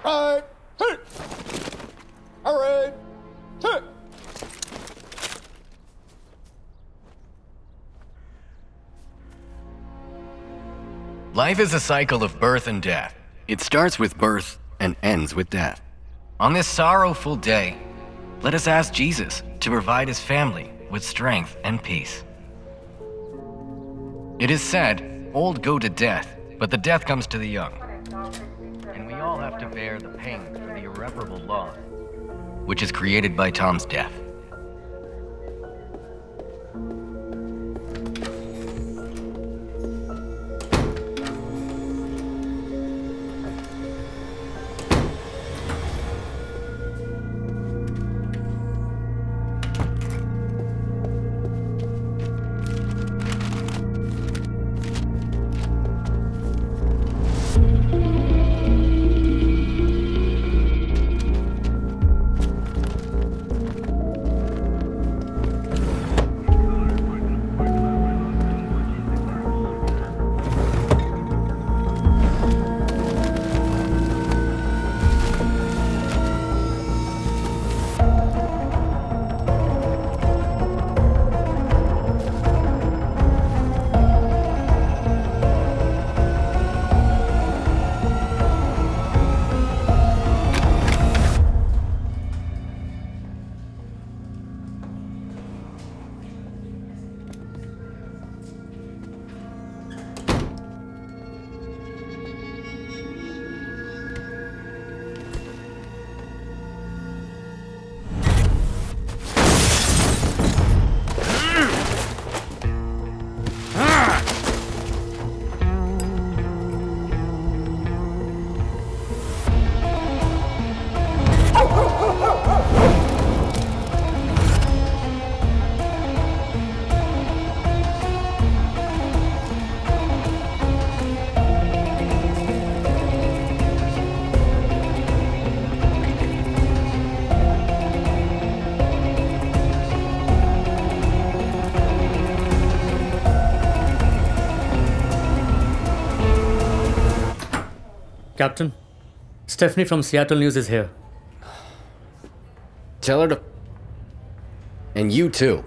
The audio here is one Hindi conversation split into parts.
Alright. Hey. Alright. Hey. Life is a cycle of birth and death. It starts with birth and ends with death. On this sorrowful day, let us ask Jesus to provide his family with strength and peace. It is said, old go to death, but the death comes to the young. And we all have to bear the pain for the irreparable loss, which is created by Tom's death. Captain, Stephanie from Seattle News is here. Tell her to... And you too.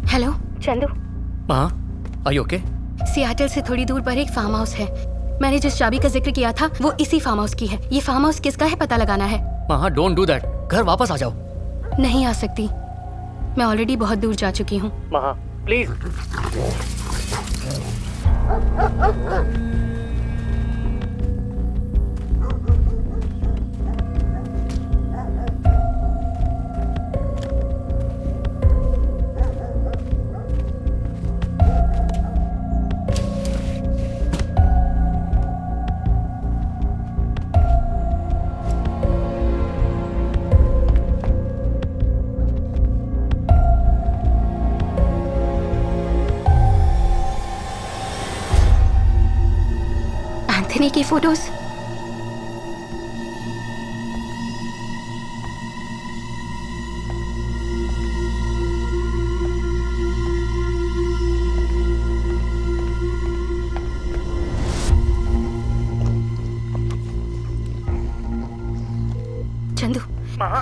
Hello Chandu. हाँ, आर यू ओके? सियाटल से थोड़ी दूर पर एक फार्म हाउस है। मैंने जिस चाबी का जिक्र किया था वो इसी फार्म हाउस की है। ये फार्म हाउस किसका है पता लगाना है। हाँ, डोंट डू दैट। घर वापस आ जाओ। नहीं आ सकती, मैं ऑलरेडी बहुत दूर जा चुकी हूँ। प्लीज। एंथनी की photos.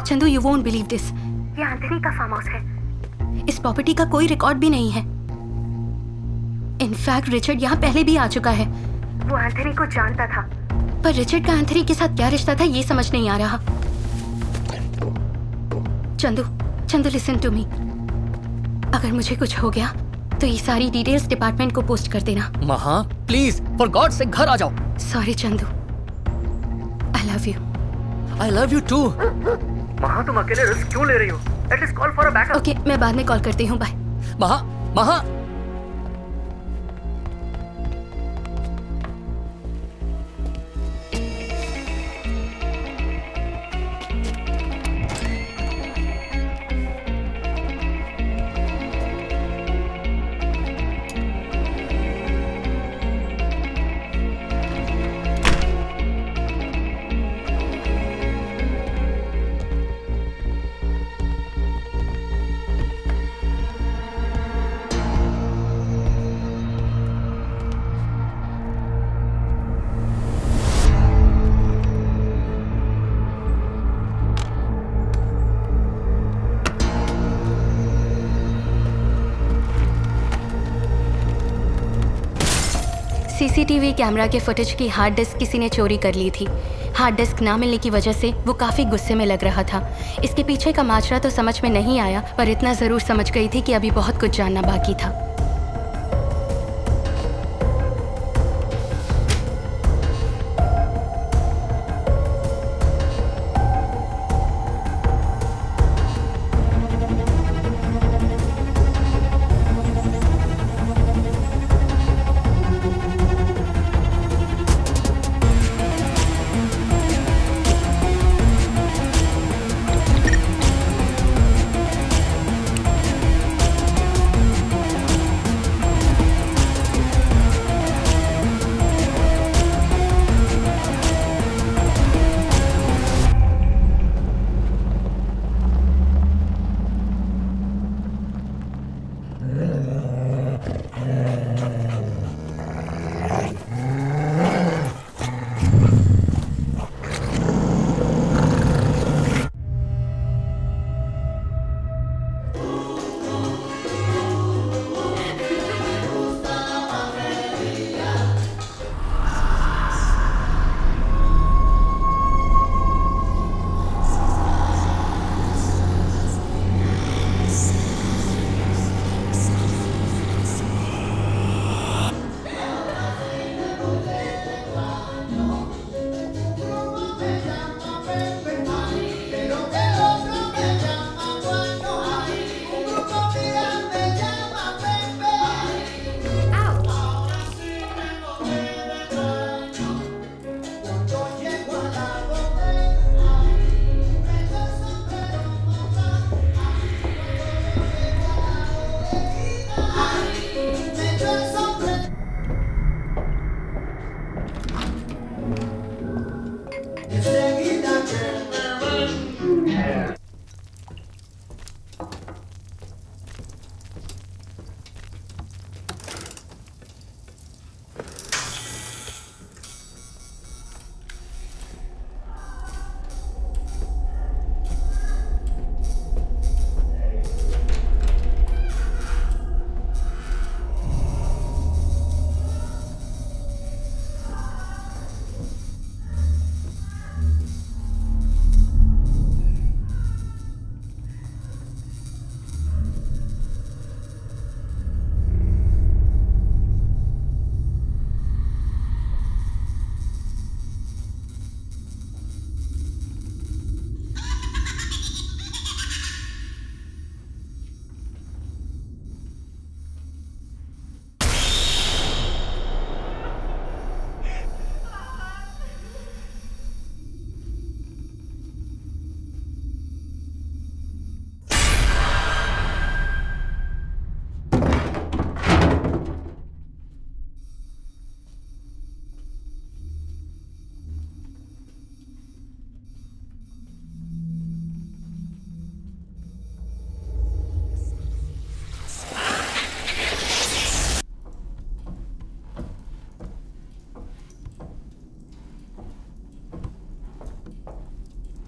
Chandu, you won't believe this. ये एंथनी का फार्म हाउस है। इस प्रॉपर्टी का कोई रिकॉर्ड भी नहीं है। इनफैक्ट रिचर्ड यहाँ पहले भी आ चुका है। वो एंथनी को जानता था, पर रिचर्ड का एंथनी के साथ क्या रिश्ता था ये समझ नहीं आ रहा। Chandu, Chandu listen to me. अगर मुझे कुछ हो गया तो ये सारी डिटेल्स डिपार्टमेंट को पोस्ट कर देना। महा प्लीज फॉर गॉड से घर आ जाओ। Sorry Chandu, I love you. I love you too. Maha तुम अकेले रिस्क क्यों ले रही हो? At least call for a backup. Okay, मैं बाद में कॉल करती हूँ, bye. Maha Maha CCTV camera के फुटेज की हार्ड डिस्क किसी ने चोरी कर ली थी। हार्ड डिस्क ना मिलने की वजह से वो काफ़ी गुस्से में लग रहा था। इसके पीछे का माजरा तो समझ में नहीं आया, पर इतना ज़रूर समझ गई थी कि अभी बहुत कुछ जानना बाकी था।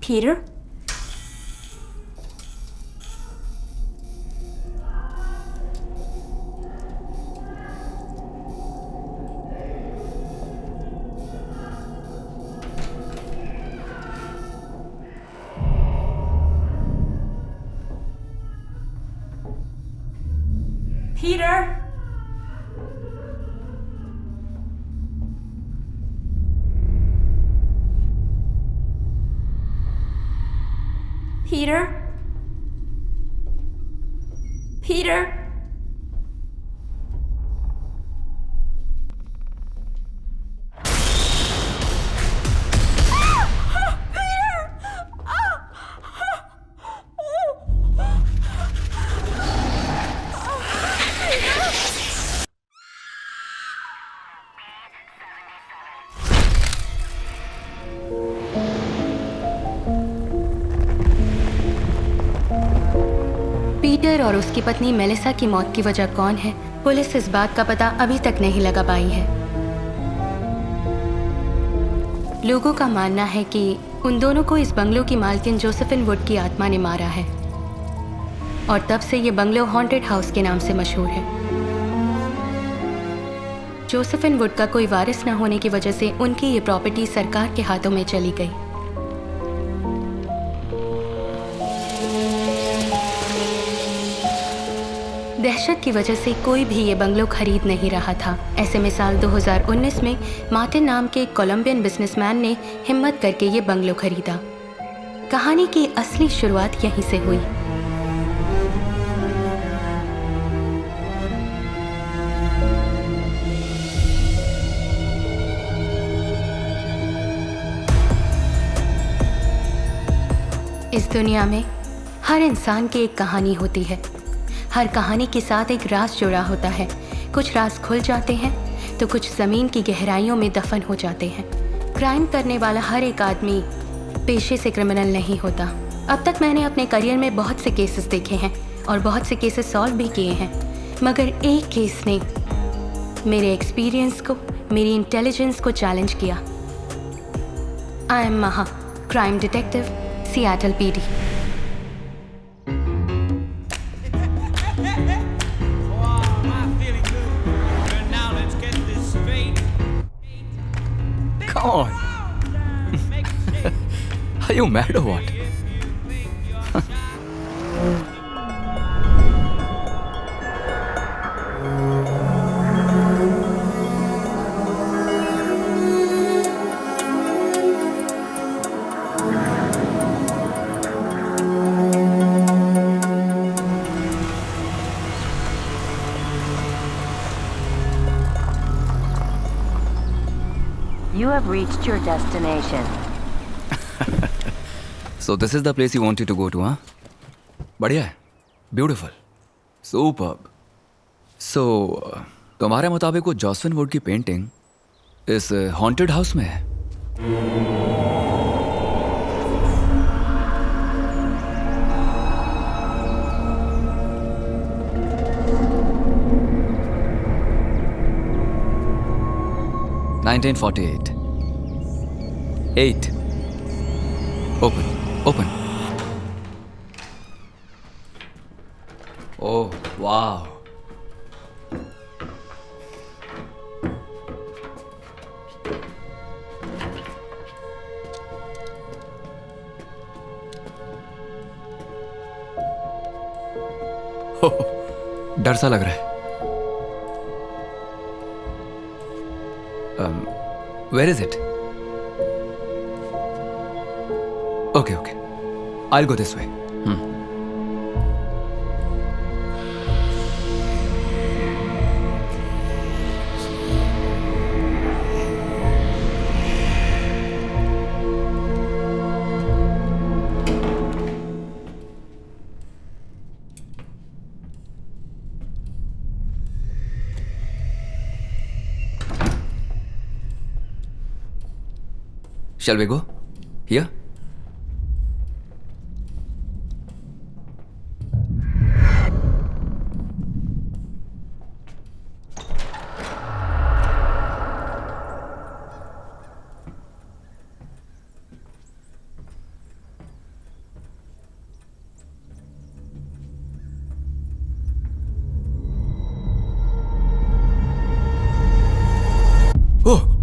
Peter? Peter? Peter? पीटर और उसकी पत्नी मेलिसा की मौत की वजह कौन है, पुलिस इस बात का पता अभी तक नहीं लगा पाई है। लोगों का मानना है कि उन दोनों को इस बंगलो की मालकिन जोसेफिन वुड की आत्मा ने मारा है और तब से ये बंगलो हॉन्टेड हाउस के नाम से मशहूर है। जोसेफिन वुड का कोई वारिस न होने की वजह से उनकी ये प्रॉपर्टी सरकार के हाथों में चली गई। दहशत की वजह से कोई भी ये बंगलो खरीद नहीं रहा था। ऐसे में साल 2019 में मार्टिन नाम के एक कोलंबियन बिजनेसमैन ने हिम्मत करके ये बंगलो खरीदा। कहानी की असली शुरुआत यहीं से हुई। इस दुनिया में हर इंसान की एक कहानी होती है। हर कहानी के साथ एक राज जुड़ा होता है। कुछ राज खुल जाते हैं तो कुछ ज़मीन की गहराइयों में दफन हो जाते हैं। क्राइम करने वाला हर एक आदमी पेशे से क्रिमिनल नहीं होता। अब तक मैंने अपने करियर में बहुत से केसेस देखे हैं और बहुत से केसेस सॉल्व भी किए हैं, मगर एक केस ने मेरे एक्सपीरियंस को, मेरी इंटेलिजेंस को चैलेंज किया। आई एम महा, crime detective, Seattle PD। Come on. Are you mad or what? You have reached your destination. So this is the place you wanted to go to, huh? बढ़िया है, beautiful, superb. So तुम्हारे मुताबिक वो जोसेफिन वुड की पेंटिंग इस हॉन्टेड हाउस में है? (1948) 8. Open. Oh, wow. हो, डर सा लग रहा है। Where is it? Okay. I'll go this way. Shall we go? Here? Oh!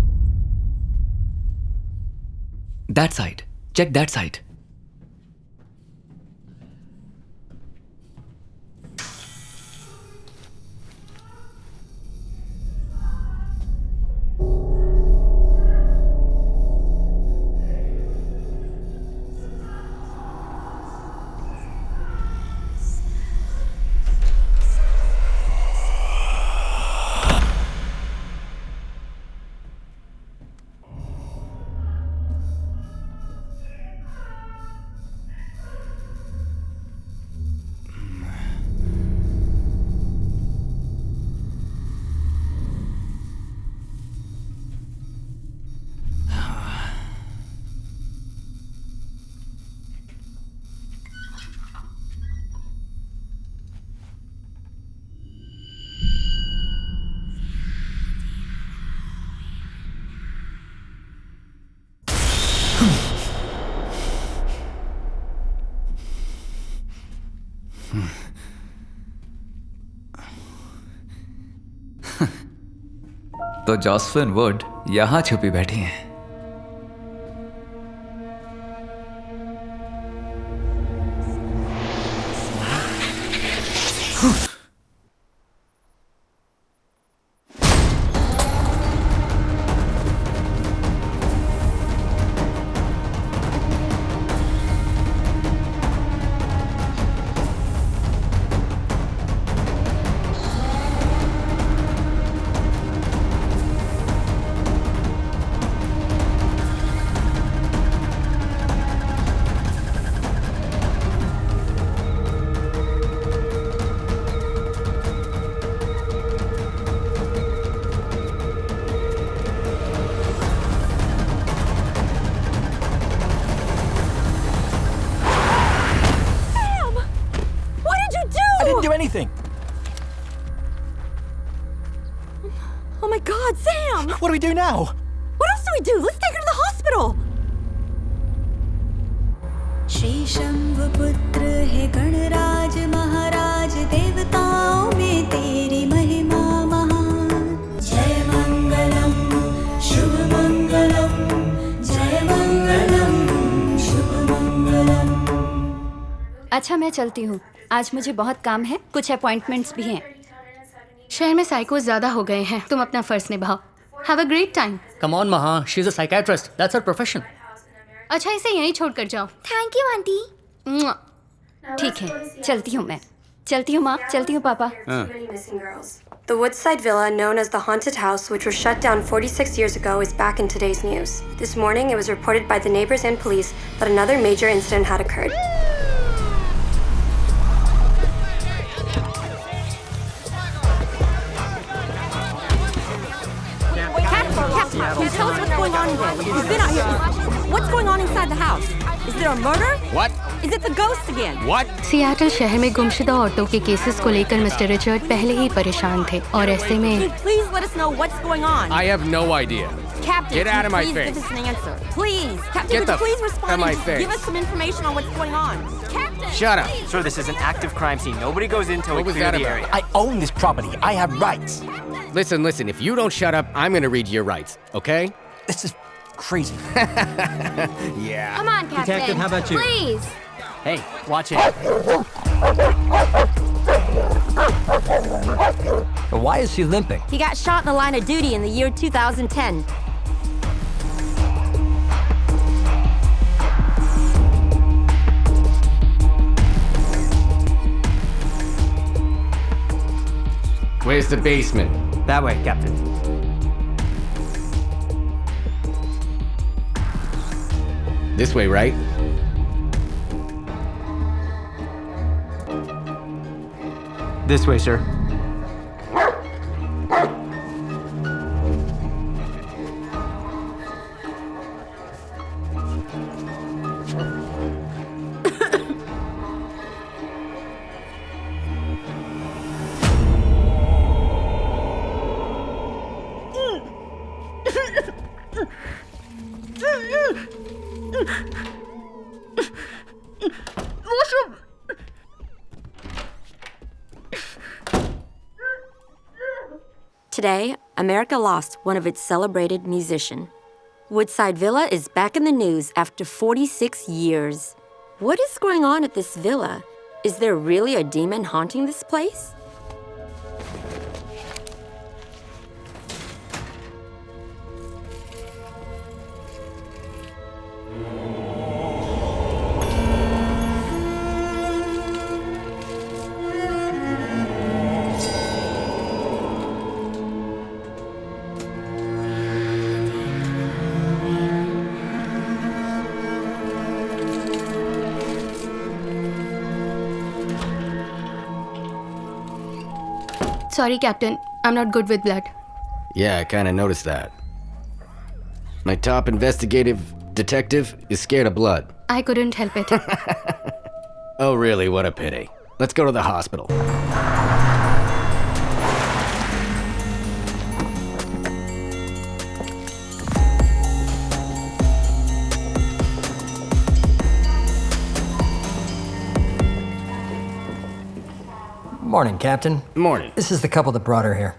That side. Check that side. तो जॉसफिन वुड यहाँ छुपी बैठी हैं। Anything. Oh my god, Sam! What do we do now? What else do we do? Let's take her to the hospital! Shri शंभुपुत्र है गणराज महाराज देवताओं में तेरी महिमा महान जय मंगलम शुभ मंगलम जय मंगलम शुभ मंगलम। अच्छा मैं चलती हूँ, आज मुझे बहुत काम है, कुछ अपॉइंटमेंट्स भी हैं। शहर में साइकोस ज्यादा हो गए हैं, तुम अपना फर्ज निभाओ। Have a great time. Come on, Maha. She's a psychiatrist. That's her profession. अच्छा इसे यहीं छोड़कर जाओ। Thank you aunty. ठीक है, चलती हूँ मैं। चलती हूँ माँ, चलती हूँ पापा। The Woodside Villa, known as the Haunted House, which was shut down 46 years ago, is back in today's news. This morning, it was reported by the neighbors and police that another major incident had occurred. Captain, tell us what's going on in there. You've been out here. What's going on inside the house? Is there a murder? What? Is it the ghost again? What? Seattle शहर में गुमशुदा ऑटो के केसेस को लेकर मिस्टर रिचर्ड पहले ही परेशान थे और ऐसे में Please let us know what's going on. I have no idea. Captain, Get out of my please face. give us an answer. Please, Captain, Get would the you please f- respond out of my and face. give us some information on what's going on? Captain, Shut up. Sir, this is an active crime scene. Nobody goes in until we What was clear that the about? area. I own this property. I have rights. Listen, if you don't shut up, I'm gonna read your rights, okay? This is crazy. Yeah. Come on, Captain. Detective, how about you? Please. Hey, watch it. Why is he limping? he got shot in the line of duty in the year 2010. Where's the basement? That way, Captain. This way, right? This way, sir. Today, America lost one of its celebrated musicians. Woodside Villa is back in the news after 46 years. What is going on at this villa? Is there really a demon haunting this place? Sorry, Captain. I'm not good with blood. Yeah, I kinda noticed that. My top investigative detective is scared of blood. I couldn't help it. Oh, really? What a pity. Let's go to the hospital. Morning, Captain. Morning. This is the couple that brought her here.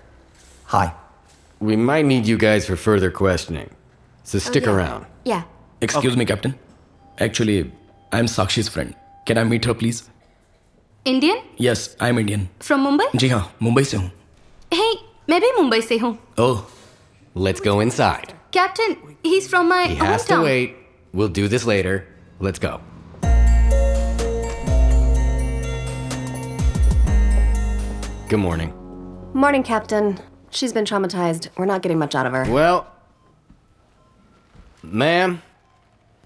Hi. We might need you guys for further questioning. So stick around. Yeah. Excuse me, Captain. Actually, I'm Sakshi's friend. Can I meet her, please? Indian Yes, I'm Indian. From Mumbai? जी हाँ, मुंबई से हूँ. हे मैं भी मुंबई से हूँ. Oh, Let's go inside. Captain he is from my He has to hometown. wait. We'll do this later. Let's go. Good morning. Morning, Captain. She's been traumatized. We're not getting much out of her. Well, ma'am,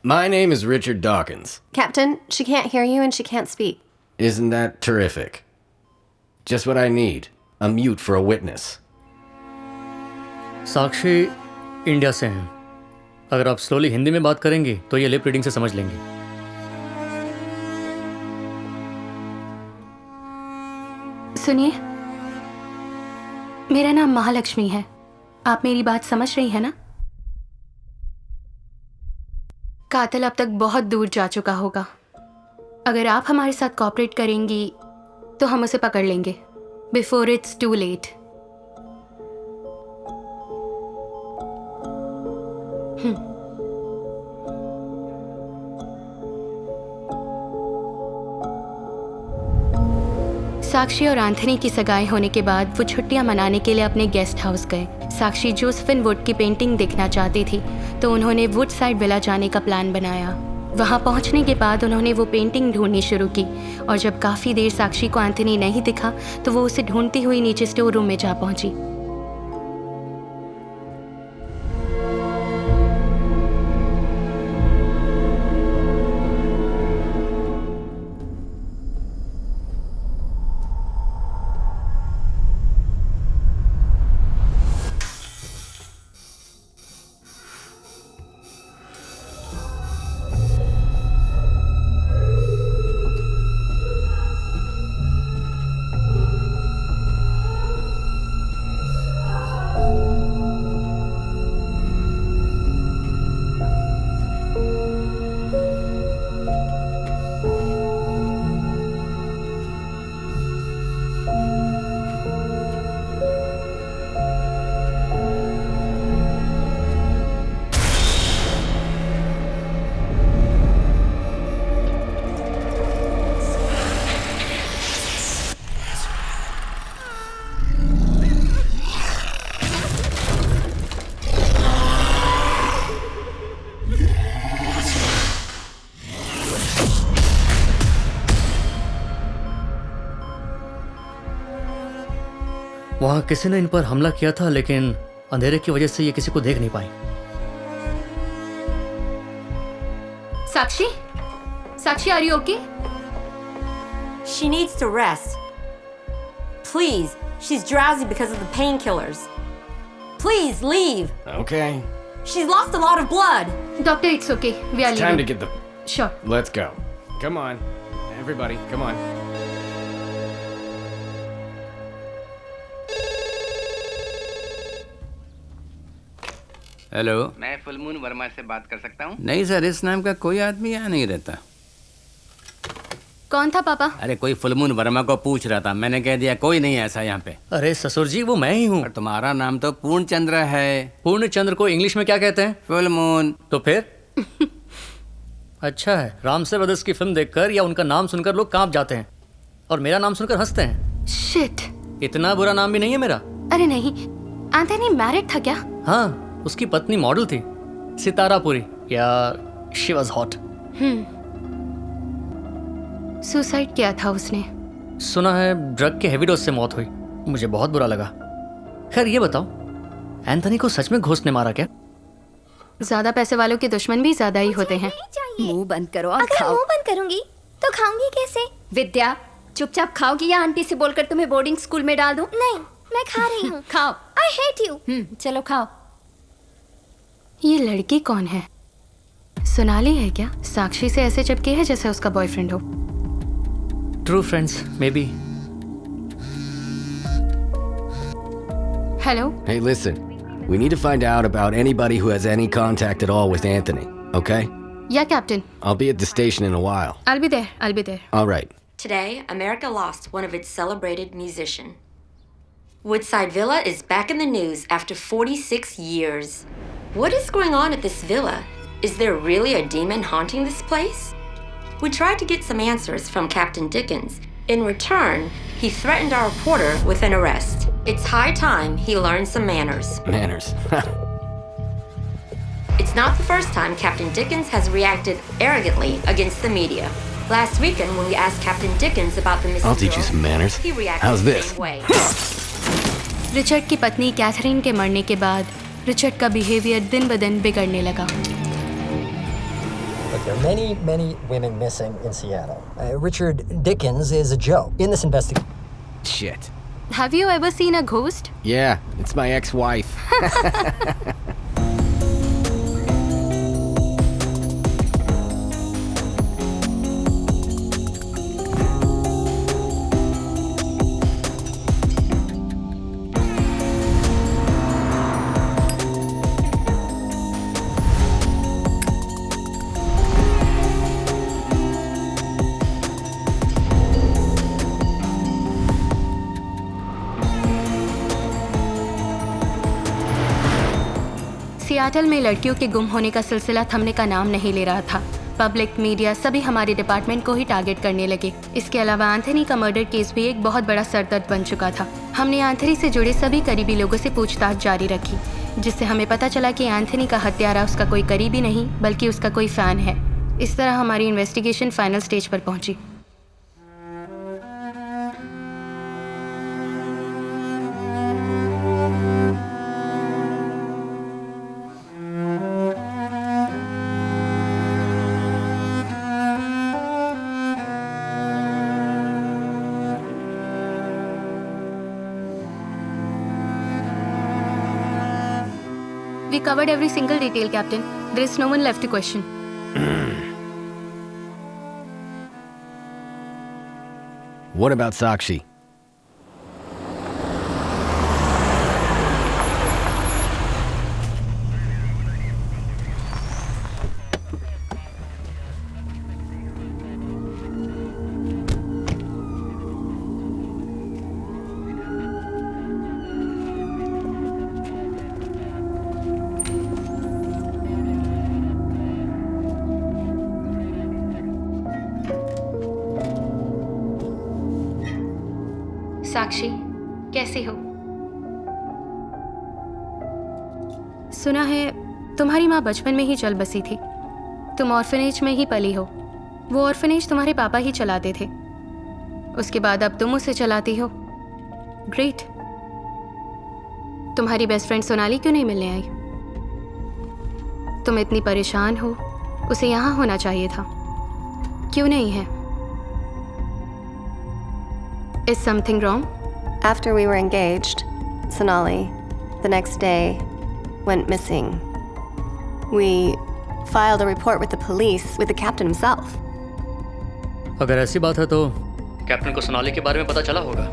my name is Richard Dawkins. Captain, she can't hear you and she can't speak. Isn't that terrific? Just what I need. A mute for a witness. Sakshi India से हैं. अगर आप स्लोली हिंदी में बात करेंगी तो ये लिप रीडिंग से समझ लेंगी. सुनिए, मेरा नाम महालक्ष्मी है. आप मेरी बात समझ रही हैं ना? कातिल अब तक बहुत दूर जा चुका होगा. अगर आप हमारे साथ कोऑपरेट करेंगी तो हम उसे पकड़ लेंगे बिफोर इट्स टू लेट. साक्षी और एंथनी की सगाई होने के बाद वो छुट्टियां मनाने के लिए अपने गेस्ट हाउस गए. साक्षी जोसेफिन वुड की पेंटिंग देखना चाहती थी तो उन्होंने वुड साइड विला जाने का प्लान बनाया. वहां पहुंचने के बाद उन्होंने वो पेंटिंग ढूंढनी शुरू की और जब काफ़ी देर साक्षी को एंथनी नहीं दिखा तो वो उसे ढूंढती हुई नीचे स्टोर रूम में जा पहुंची. वहाँ किसी ने इन पर हमला किया था लेकिन अंधेरे की वजह से ये किसी को देख नहीं पाई. Sakshi, Sakshi, are you okay? She needs to rest. Please, she's drowsy because of the painkillers. Please leave. Okay. She's lost a lot of blood. Doctor, it's okay, we are It's time to leaving. get the. Sure. Let's go. Come on. Everybody, come on. Hello. मैं फुलमून वर्मा से बात कर सकता हूँ? नहीं सर, इस नाम का कोई आदमी यहाँ नहीं रहता. कौन था पापा? अरे कोई फुलमून वर्मा को पूछ रहा था. मैंने कह दिया कोई नहीं ऐसा यहाँ पे. अरे ससुर जी, वो मैं ही हूँ. और तुम्हारा नाम तो पूर्णचंद्र है. पूर्णचंद्र को इंग्लिश में क्या कहते हैं? फुलमून. तो फिर अच्छा है, रामसे ब्रदर्स की फिल्म देखकर या उनका नाम सुनकर लोग कांप जाते हैं और मेरा नाम सुनकर हंसते हैं. शिट. इतना बुरा नाम भी नहीं है मेरा. अरे नहीं, एंथनी मैरिड था क्या? हाँ, उसकी पत्नी मॉडल थी, सितारापुरी, या शी वाज हॉट. सुसाइड किया था उसने. सुना है ड्रग के हेवी डोज से मौत हुई. मुझे बहुत बुरा लगा. खैर ये बताओ, एंथनी को सच में घोस्ट ने मारा क्या? ज्यादा पैसे वालों के दुश्मन भी ज्यादा ही होते हैं. मुंह बंद करो और खाओ. मुंह बंद करूंगी तो खाऊंगी कैसे? विद्या, चुपचाप खाओगी या आंटी से बोलकर तुम्हें बोर्डिंग स्कूल में डाल दूं? नहीं, मैं खा रही हूँ. खाओ. I hate you. चलो खाओ. ये लड़की कौन है? सोनाली है क्या? साक्षी से ऐसे चिपके है जैसे उसका बॉयफ्रेंड हो. True friends may be. Hello. Hey, listen. We need to find out about anybody who has any contact at all with Anthony, okay? Yeah, Captain. I'll be at the station in a while. I'll be there. I'll be there. All right. Today, America lost one of its celebrated musicians. Woodside Villa is back in the news after 46 years. What is going on at this villa? Is there really a demon haunting this place? We tried to get some answers from Captain Dickens. In return, he threatened our reporter with an arrest. It's high time he learned some manners. Manners. It's not the first time Captain Dickens has reacted arrogantly against the media. Last weekend, when we asked Captain Dickens about the missing I'll teach you girl, some manners. he reacted How's the this? same way. Richard की पत्नी कैथरीन के मरने के बाद रिचर्ड का बिहेवियर दिन ब दिन बिगड़ने लगा। Look, there are many, many women missing in Seattle. Richard Dickens is a joke in this investigation. Shit. Have you ever seen a ghost? Yeah, it's my ex-wife. Seattle में लड़कियों के गुम होने का सिलसिला थमने का नाम नहीं ले रहा था। पब्लिक, मीडिया सभी हमारे डिपार्टमेंट को ही टारगेट करने लगे। इसके अलावा एंथनी का मर्डर केस भी एक बहुत बड़ा सरदर्द बन चुका था। हमने एंथनी से जुड़े सभी करीबी लोगों से पूछताछ जारी रखी, जिससे हमें पता चला कि एंथनी का हत्यारा उसका कोई करीबी नहीं बल्कि उसका कोई फ़ैन है। इस तरह हमारी इन्वेस्टिगेशन फाइनल स्टेज पर पहुंची। We covered every single detail, Captain. There is no one left to question. What about Sakshi? साक्षी, कैसी हो? सुना है तुम्हारी माँ बचपन में ही चल बसी थी। तुम ऑर्फनेज में ही पली हो। वो ऑर्फनेज तुम्हारे पापा ही चलाते थे। उसके बाद अब तुम उसे चलाती हो। ग्रेट। तुम्हारी बेस्ट फ्रेंड सोनाली क्यों नहीं मिलने आई? तुम इतनी परेशान हो, उसे यहाँ होना चाहिए था। क्यों नहीं है? Is something wrong? After we were engaged, Sonali, the next day, went missing. We filed a report with the police, with the captain himself. अगर ऐसी बात है तो कैप्टन को सोनाली के बारे में पता चला होगा।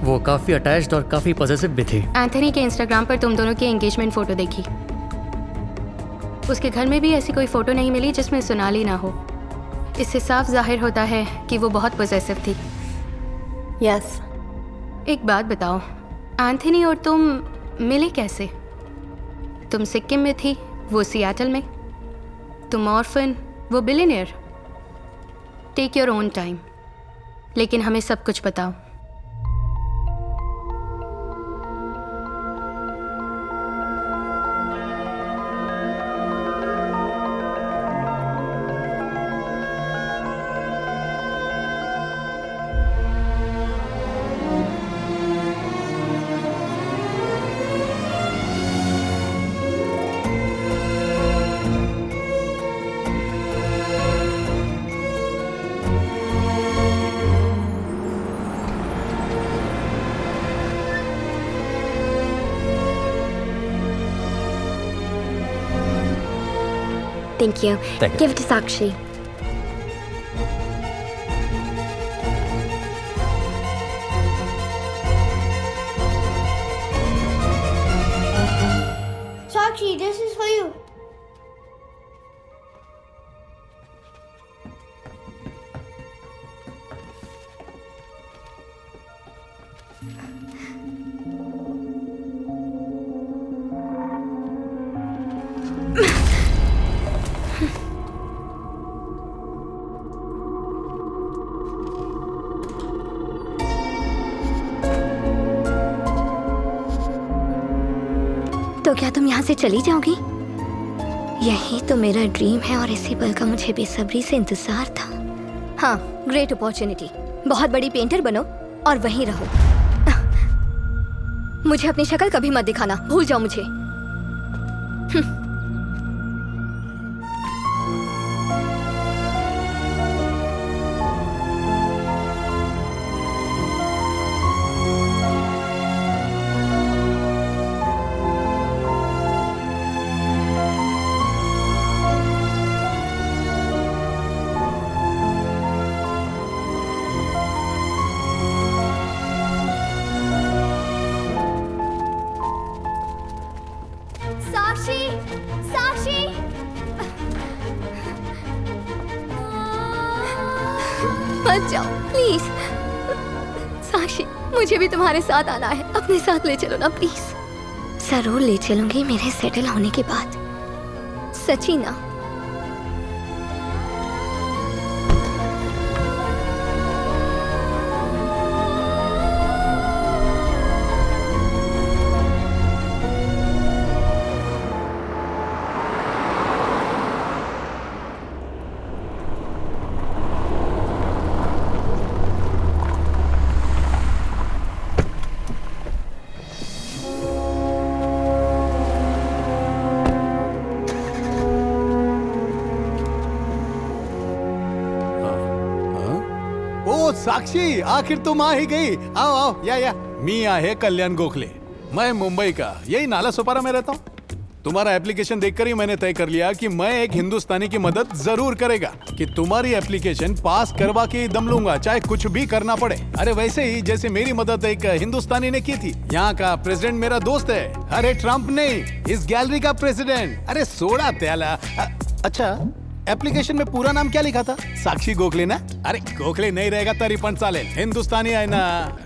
वो काफी अटैच्ड और काफी पॉजिटिव भी थी। एंथनी के इंस्टाग्राम पर तुम दोनों की एंगेजमेंट फोटो देखी। उसके घर में भी ऐसी कोई फोटो नहीं मिली जिसमें सोनाली ना हो। इससे साफ जाहिर होता है कि वो बहुत पॉजिटिव थी। Yes. एक बात बताओ, एंथनी और तुम मिले कैसे? तुम सिक्किम में थी, वो सियाटल में। तुम ऑर्फन, वो billionaire. Take your own time, लेकिन हमें सब कुछ बताओ। Thank you. Thank you. Give it to Sakshi. Sakshi, this is for you. तो क्या तुम यहाँ से चली जाओगी? यही तो मेरा ड्रीम है और इसी पल का मुझे बेसब्री से इंतजार था। हाँ, ग्रेट अपॉर्चुनिटी। बहुत बड़ी पेंटर बनो और वहीं रहो। मुझे अपनी शक्ल कभी मत दिखाना, भूल जाओ मुझे। साक्षी, साक्षी, मत जाओ प्लीज। साक्षी, मुझे भी तुम्हारे साथ आना है, अपने साथ ले चलो ना प्लीज। जरूर ले चलूंगी मेरे सेटल होने के बाद। सच्ची ना? साक्षी, आखिर तुम आ ही गई। आओ आओ, या मी आहे कल्याण गोखले। मैं मुंबई का यही नाला सोपारा में रहता हूँ। तुम्हारा एप्लीकेशन देखकर ही मैंने तय कर लिया कि मैं एक हिंदुस्तानी की मदद जरूर करेगा कि तुम्हारी एप्लीकेशन पास करवा के ही दम लूंगा, चाहे कुछ भी करना पड़े। अरे वैसे ही जैसे मेरी मदद एक हिंदुस्तानी ने की थी। यहाँ का प्रेसिडेंट मेरा दोस्त है। अरे ट्रम्प नहीं, इस गैलरी का प्रेसिडेंट। अरे सोडा त्याला। अच्छा, एप्लीकेशन में पूरा नाम क्या लिखा था? साक्षी गोखले ना? अरे गोखले नहीं रहेगा तरी पण चालेल, हिंदुस्तानी आहे ना।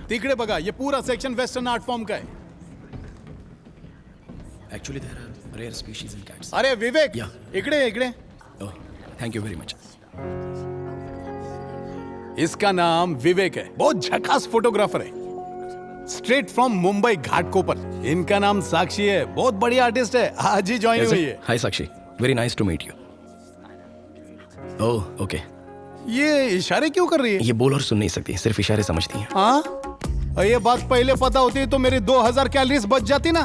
तिकडे बघा, ये पूरा सेक्शन वेस्टर्न आर्ट फॉर्म का है। Actually, there are rare species in cats. अरे विवेक, Yeah. इकडे इकडे। Oh, thank you very much. इसका नाम विवेक है, बहुत झकास फोटोग्राफर है, स्ट्रेट फ्रॉम मुंबई घाटकोपर। इनका नाम साक्षी है, बहुत बड़ी आर्टिस्ट है, आज ही ज्वाइन हुई है। Hi, Sakshi. Very nice to meet you. Oh, okay. ये इशारे क्यों कर रही है? ये बोल और सुन नहीं सकती, सिर्फ इशारे समझती हैं। हाँ, ये बात पहले पता होती तो मेरी 2000 कैलोरीज बच जाती ना।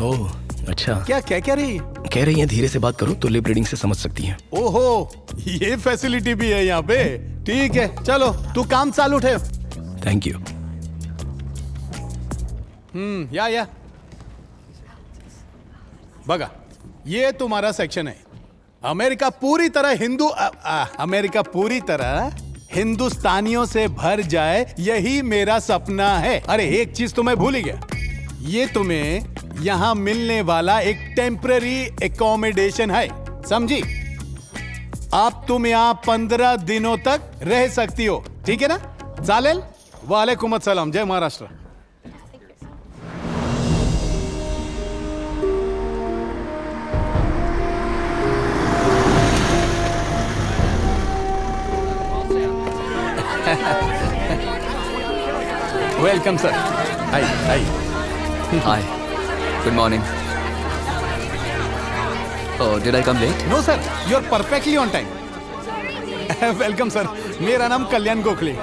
ओह, अच्छा। क्या क्या कह रही? कह रही है धीरे से बात करो तो लिप रीडिंग से समझ सकती हैं। ओहो, ये फैसिलिटी भी है यहाँ पे। ठीक है, चलो तू काम चालू ठेव। Thank you. या बघा, ये तुम्हारा सेक्शन है। अमेरिका पूरी तरह हिंदुस्तानियों से भर जाए, यही मेरा सपना है। अरे एक चीज तो मैं भूल ही गया, ये तुम्हें यहाँ मिलने वाला एक टेम्पररी एकोमोडेशन है, समझी? आप तुम यहाँ 15 दिनों तक रह सकती हो, ठीक है ना? चालेल? वालेकुम अस्सलाम, जय Maharashtra. Welcome, sir. Hi. Hi. Good morning. Oh, did I come late? No, sir. You're perfectly on time. Welcome sir, मेरा नाम कल्याण गोखले।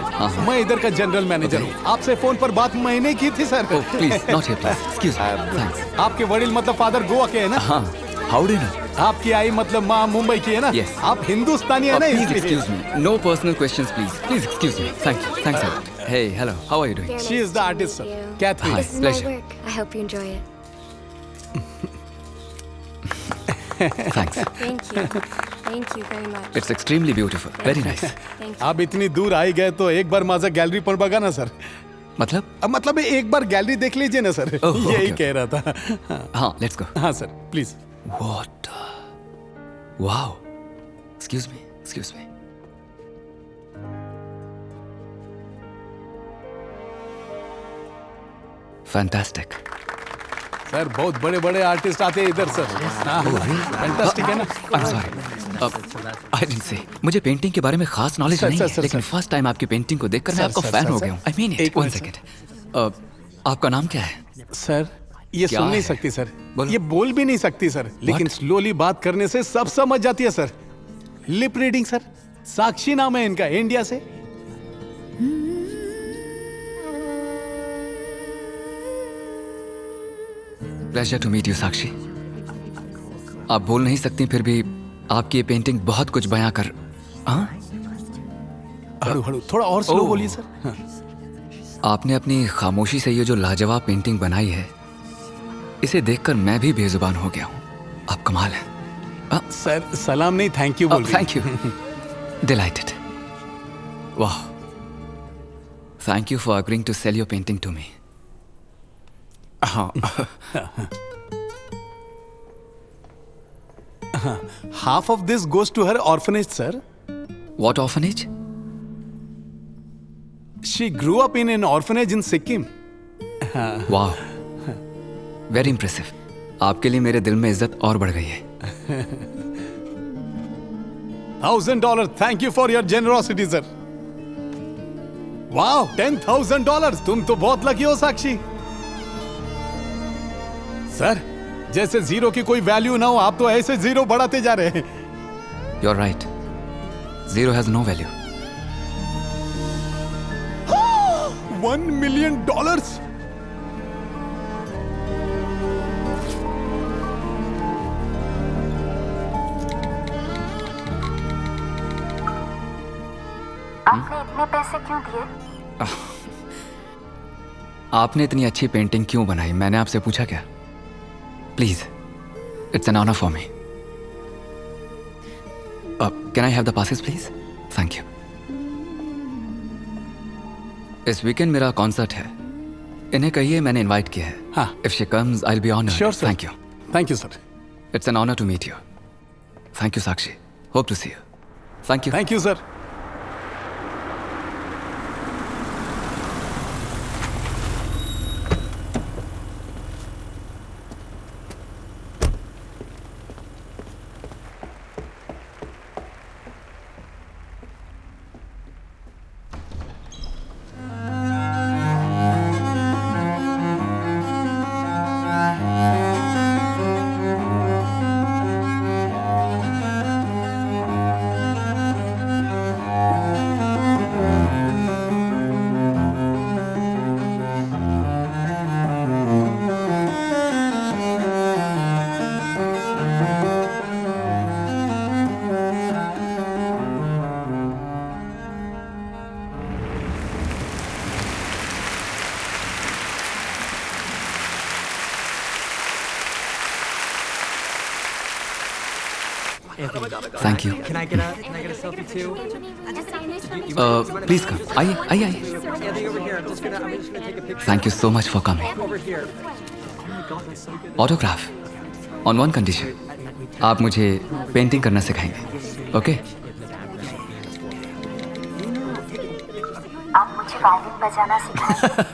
मैं इधर का जनरल मैनेजर हूँ। आपसे फोन पर बात मैंने की थी sir. Please not here please, excuse me, thanks. आपके वडील मतलब फादर गोवा के है ना? हाँ, हाउ डू यू नो? आपकी आई मतलब माँ मुंबई की है ना? Yes. आप हिंदुस्तानी है ना? Please excuse me. No personal questions, please. Please excuse me. Thank you. Thanks a lot. Hey, hello. How are you doing? She is the artist, sir. Catherine. Hi, This is pleasure. my work. I hope you enjoy it. Thanks. Thank you very much. It's extremely beautiful. Very nice. Thank you. आप इतनी दूर आई गए तो एक बार माझा गैलरी पर बघा ना सर। मतलब एक बार गैलरी देख लीजिए ना सर। यही कह रहा था। हाँ, let's go. हाँ sir, please. What? Wow. Excuse me. Fantastic. Sir बहुत बड़े बड़े आर्टिस्ट आते हैं इधर सर। फैंटास्टिक है ना। I am sorry, I didn't say. मुझे पेंटिंग के बारे में खास नॉलेज नहीं है, लेकिन फर्स्ट टाइम आपकी पेंटिंग को देखकर मैं आपका फैन हो गया हूँ। I mean it. One second, आपका नाम क्या है? सर ये सुन नहीं सकती सर, ये बोल भी नहीं सकती सर, लेकिन स्लोली बात करने से सब समझ जाती है sir. Lip reading sir. Sakshi नाम है इनका, इंडिया से। Pleasure to meet you Sakshi. आप बोल नहीं सकती, फिर भी आपकी ये पेंटिंग बहुत कुछ बयां कर। हड़ू थोड़ा और स्लो बोलिए सर। हाँ। आपने अपनी खामोशी से ये जो लाजवाब पेंटिंग बनाई है, इसे देखकर मैं भी बेजुबान हो गया हूँ। आप कमाल है। सर सलाम नहीं, थैंक यू बोल। Thank you. डिलाइटेड। वाह, thank you for agreeing to sell your painting to me. हाँ। Half of this goes to her orphanage, sir. What orphanage? She grew up in an orphanage in Sikkim. Wow. Very impressive. आपके लिए मेरे दिल में इज्जत और बढ़ गई है। $1,000. Thank you for your generosity, sir. Wow, $10,000. तुम तो बहुत लकी हो साक्षी। सर जैसे जीरो की कोई वैल्यू ना हो, आप तो ऐसे जीरो बढ़ाते जा रहे हैं। You're right. Zero has no value. $1 million. आपने इतने पैसे क्यों दिए? आपने इतनी अच्छी पेंटिंग क्यों बनाई, मैंने आपसे पूछा क्या? Please, it's an honour for me. Can I have the passes please? Thank you. इस वीकेंड मेरा कॉन्सर्ट है, इन्हें कहिए मैंने इनवाइट किया है। हाँ। If she comes I will be honoured. Sure sir. Thank you. Thank you sir. It's an honour to meet you. Thank you Sakshi, hope to see you. Thank you. Thank you sir. Thank you. Can I get a selfie too? Please come. आइए आइए आइए। Thank you so much for coming. Autograph on one condition, आप मुझे पेंटिंग करना सिखाएंगे। ओके? आप मुझे वायलिन बजाना सिखाएंगे।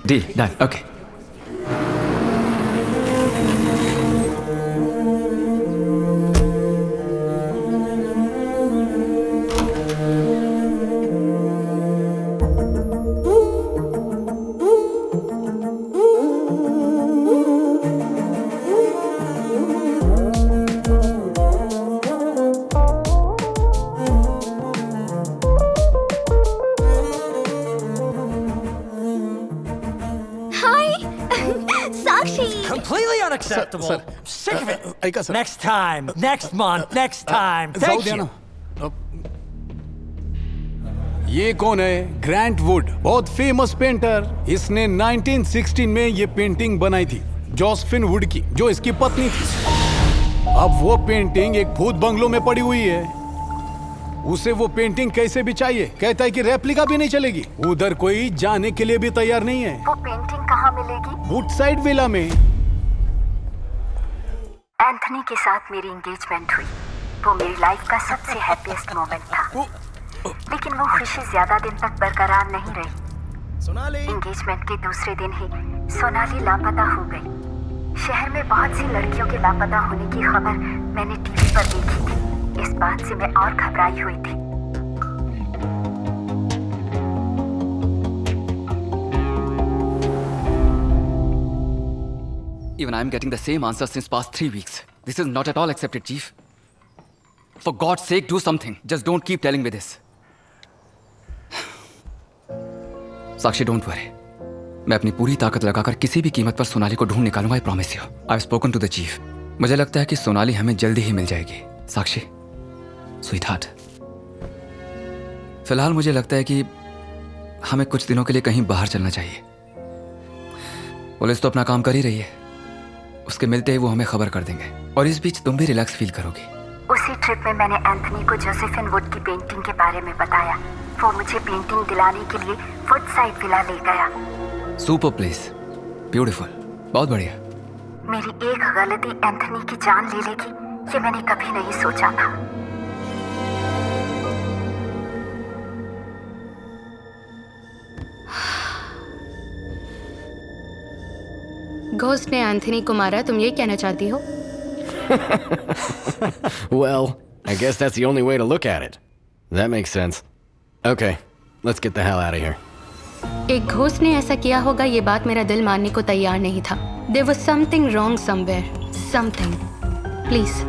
Deal done. Okay. Completely unacceptable. Sir, Sick of it. ऐका sir. Next time. Next month. Next time. Thank you. ये कौन है? ग्रांट वुड, बहुत फेमस पेंटर। इसने 1916 में ये पेंटिंग बनाई थी जोसेफिन वुड की, जो इसकी पत्नी थी। अब वो पेंटिंग एक भूत बंगलों में पड़ी हुई है। उसे वो पेंटिंग कैसे भी चाहिए, कहता है कि रेप्लिका भी नहीं चलेगी। उधर कोई जाने के लिए भी तैयार नहीं है। वो पेंटिंग कहाँ मिलेगी? वुडसाइड विला में। एंथनी के साथ मेरी एंगेजमेंट हुई। वो मेरी लाइफ का सबसे हैप्पीएस्ट मोमेंट था। लेकिन वो खुशी ज्यादा दिन तक बरकरार नहीं रही। सोनाली। एंगेजमेंट के दूसरे दिन ही सोनाली लापता हो गई। शहर में बहुत सी लड़कियों के लापता होने की खबर मैंने टीवी पर देखी थी। इस बात से मैं और घबराई हुई थी। Even I am getting the same answer since past 3 weeks. This is not at all accepted, Chief. For God's sake, do something. Just don't keep telling me this. Sakshi, don't worry. मैं अपनी पूरी ताकत लगाकर किसी भी कीमत पर सोनाली को ढूंढ निकालूंगा, I promise you. I've spoken to the chief. मुझे लगता है कि सोनाली हमें जल्दी ही मिल जाएगी. साक्षी, स्वीटहार्ट. फिलहाल मुझे लगता है कि हमें कुछ दिनों के लिए कहीं बाहर चलना चाहिए. पुलिस तो अपना काम कर ही रही है. उसके मिलते ही वो हमें खबर कर देंगे और इस बीच तुम भी रिलैक्स फील करोगी. उसी ट्रिप में मैंने एंथनी को जोसेफिन वुड की पेंटिंग के बारे में बताया. वो मुझे पेंटिंग दिलाने के लिए वुडसाइड विला ले गया. सुपर प्लेस, ब्यूटीफुल, बहुत बढ़िया. मेरी एक गलती एंथनी की जान ले लेगी, ये मैंने कभी नहीं सोचा था. घोस्ट ने एंथनी को मारा, तुम ये कहना चाहती हो? Well, I guess that's the only way to look at it. That makes sense. Okay, let's get the hell out of here. एक घोस्ट ने ऐसा किया होगा, ये बात मेरा दिल मानने को तैयार नहीं था. There was something wrong somewhere. Something. Please.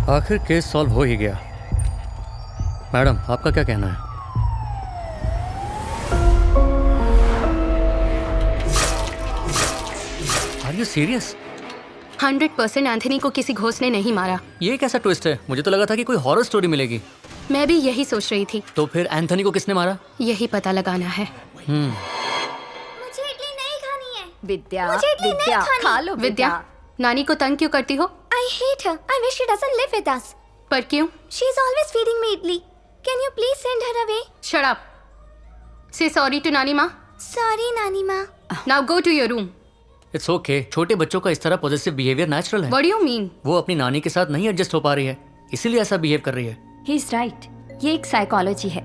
आखिर केस सॉल्व हो ही गया. मैडम, आपका क्या कहना है? Are you serious? 100% एंथनी को किसी घोस्ट ने नहीं मारा. ये कैसा ट्विस्ट है? मुझे तो लगा था कि कोई हॉरर स्टोरी मिलेगी. मैं भी यही सोच रही थी. तो फिर एंथनी को किसने मारा? यही पता लगाना है. मुझे इडली नहीं खानी है. विद्या, मुझे इडली नहीं विद्या, खानी. खा लो. विद्या, नानी को तंग क्यों करती हो? I hate her. I wish she doesn't live with us. पर क्यों? She's always feeding me idli. Can you please send her away? Shut up. Say sorry to Nani Ma. Sorry, Nani Ma. Now go to your room. It's okay. छोटे बच्चों का इस तरह पॉजिटिव बिहेवियर नेचुरल है. What do you mean? वो अपनी नानी के साथ नहीं एडजस्ट हो पा रही है, इसीलिए ऐसा बिहेव कर रही है. He is right. ये एक साइकोलॉजी है.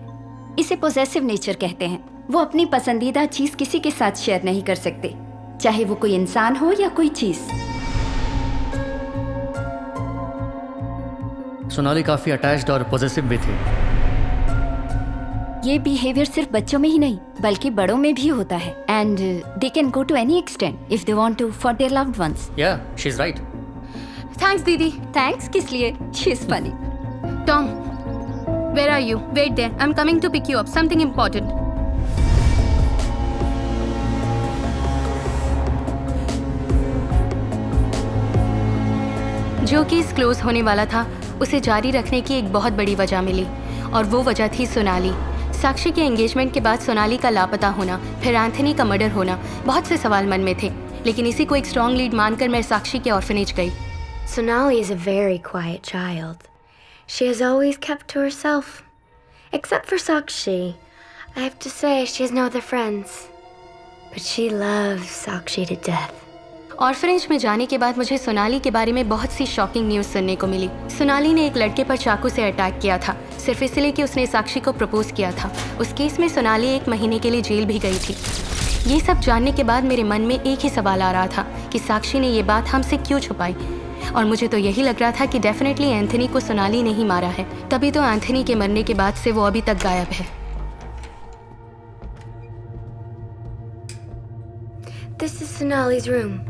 इसे पोजेसिव नेचर कहते हैं. वो अपनी पसंदीदा चीज किसी के साथ शेयर नहीं कर सकते, चाहे वो कोई इंसान हो या कोई चीज. सोनाली काफी अटैच्ड और पॉजिटिव भी थी. ये बिहेवियर सिर्फ बच्चों में ही नहीं बल्कि बड़ों में भी होता है. And they can go to any extent if they want to for their loved ones. Yeah, she is right. Thanks दीदी. थैंक्स किस लिए? She is funny. Tom, where are you? Wait there. I am coming to pick you up. Something important. जो केस क्लोज होने वाला था, उसे जारी रखने की एक बहुत बड़ी वजह मिली और वो वजह थी सोनाली. साक्षी के एंगेजमेंट के बाद सोनाली का लापता होना, फिर एंथनी का मर्डर होना, बहुत से सवाल मन में थे, लेकिन इसी को एक स्ट्रॉन्ग लीड मानकर मैं साक्षी के ऑर्फनेज गई. Sonali is a very quiet child. She has always kept to herself. Except for Sakshi. I have to say, she has no other friends. But she loves Sakshi to death. Orphanage में जाने के बाद मुझे सोनाली के बारे में बहुत सी शॉकिंग न्यूज़ सुनने को मिली. सोनाली ने एक लड़के पर चाकू से अटैक किया था, सिर्फ इसलिए कि उसने साक्षी को प्रपोज किया था. उस केस में सोनाली 1 महीने के लिए जेल भी गई थी. ये सब जानने के बाद मेरे मन में एक ही सवाल आ रहा था कि साक्षी ने ये बात हमसे क्यों छुपाई. और मुझे तो यही लग रहा था कि डेफिनेटली एंथनी को सोनाली ने ही मारा है. तभी तो एंथनी के मरने के बाद से वो अभी तक गायब है. This is Sonali's room.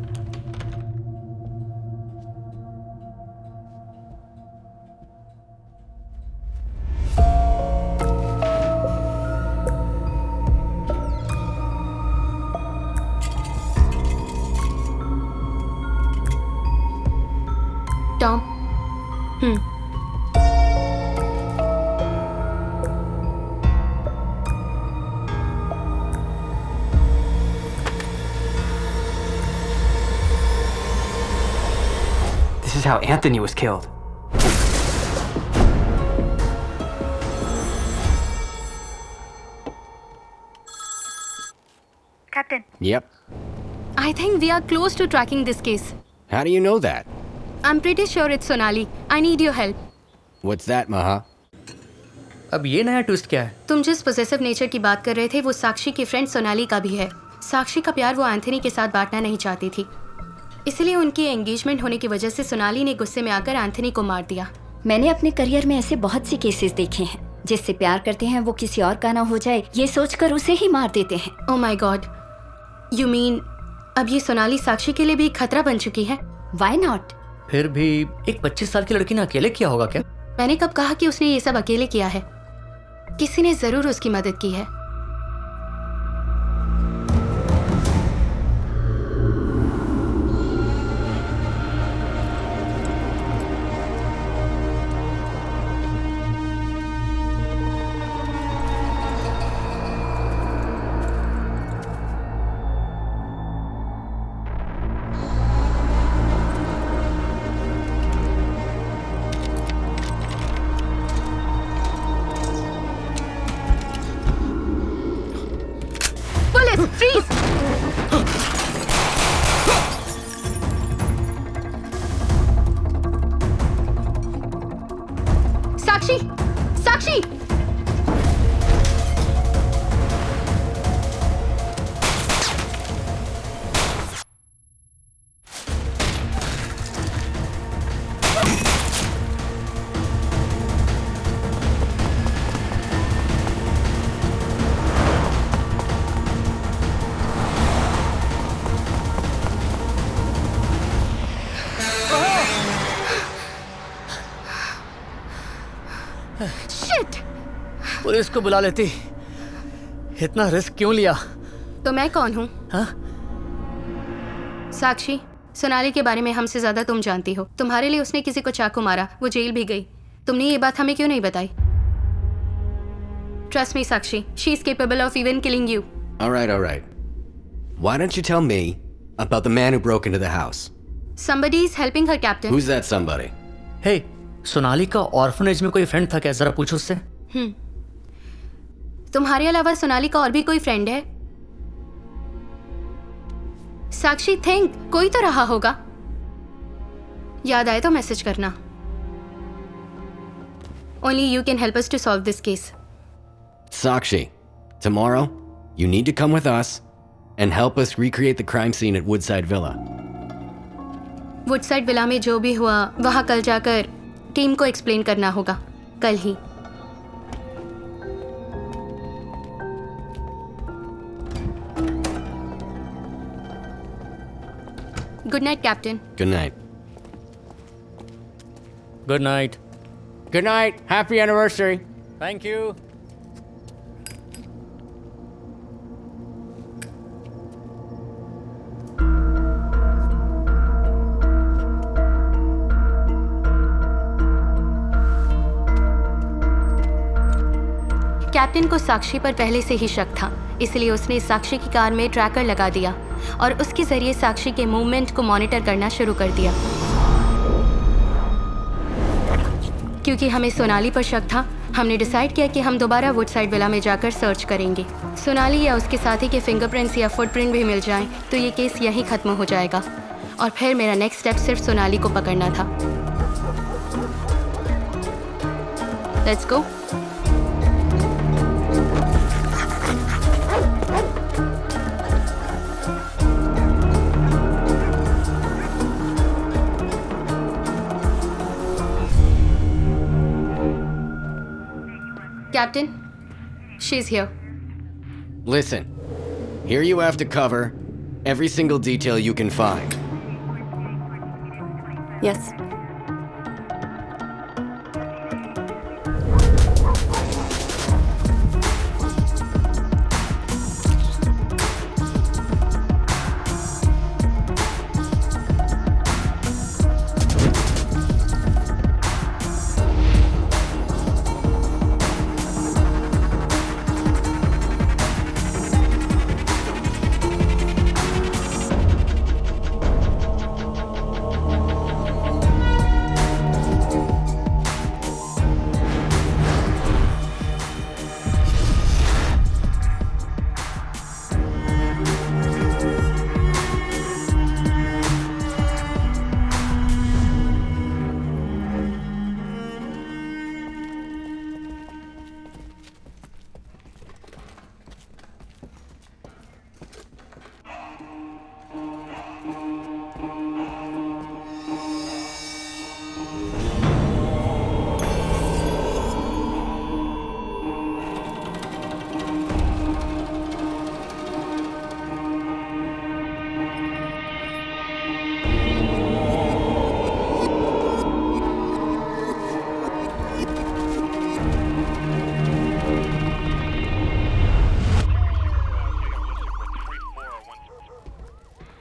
Tom. This This is how Anthony was killed. Captain. Yep. I think we are close to tracking this case. How do you know that? I'm pretty sure it's Sonali. I need your help. What's that, Maha? अब ये नया ट्विस्ट क्या है? तुम जिस पोसेसिव नेचर की बात कर रहे थे वो साक्षी की फ्रेंड सोनाली का भी है। साक्षी का प्यार वो एंथनी के साथ बांटना नहीं चाहती थी, इसलिए उनकी एंगेजमेंट होने की वजह से सोनाली ने गुस्से में आकर एंथनी को मार दिया। मैंने अपने करियर में ऐसे बहुत सी केसेस देखे हैं, जिससे प्यार करते हैं वो किसी और का ना हो जाए ये सोचकर उसे ही मार देते हैं। Oh my God, you mean अब ये सोनाली साक्षी के लिए भी खतरा बन चुकी है? Why not? फिर भी एक 25 साल की लड़की ने अकेले किया होगा क्या? मैंने कब कहा कि उसने ये सब अकेले किया है? किसी ने जरूर उसकी मदद की है। Freeze! Sakshi! Sakshi! पुलिस को बुला लेती, इतना रिस्क क्यों लिया? तो मैं कौन हूँ? हाँ? साक्षी, सोनाली के बारे में हमसे ज्यादा तुम जानती हो। तुम्हारे लिए उसने किसी को चाकू मारा, वो जेल भी गई। तुमने ये बात हमें क्यों नहीं बताई? Trust me, Sakshi. She is capable of even killing you. All right. Why don't you tell me about the man who broke into the house? Somebody is helping her, Captain. Who's that somebody? Hey, Sonali का ऑर्फनेज में कोई फ्रेंड था क्या? जरा पूछो उससे। तुम्हारे अलावा सोनाली का और भी कोई फ्रेंड है? साक्षी, थिंक, कोई तो रहा होगा। याद आए तो मैसेज करना। Only you can help us to solve this case. Sakshi, tomorrow you need to come with us and help us recreate the crime scene at Woodside Villa. Woodside Villa में जो भी हुआ वहाँ कल जाकर टीम को एक्सप्लेन करना होगा, कल ही। Good night, Captain. Good night. Good night. Good night. Happy anniversary. Thank you. Captain को साक्षी पर पहले से ही शक था, इसलिए उसने साक्षी की कार में ट्रैकर लगा दिया और उसके जरिए साक्षी के मूवमेंट को मॉनिटर करना शुरू कर दिया। क्योंकि हमें सोनाली पर शक था, हमने डिसाइड किया कि हम दोबारा वुडसाइड विला में जाकर सर्च करेंगे। सोनाली या उसके साथी के फिंगरप्रिंट्स या फुटप्रिंट भी मिल जाएं, तो ये केस यहीं ख़त्म हो जाएगा। और फिर मेरा नेक्स्ट स्टेप सिर्फ सोनाली को पकड़ना था। Let's go. Captain, she's here. Listen, here you have to cover every single detail you can find. Yes.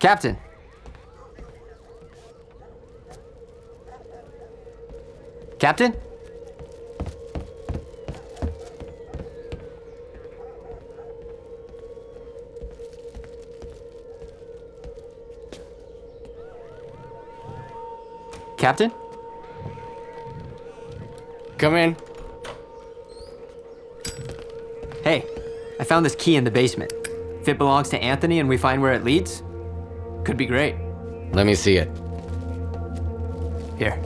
Captain. Captain? Captain? Come in. Hey, I found this key in the basement. If it belongs to Anthony and we find where it leads, could be great. Let me see it. Here.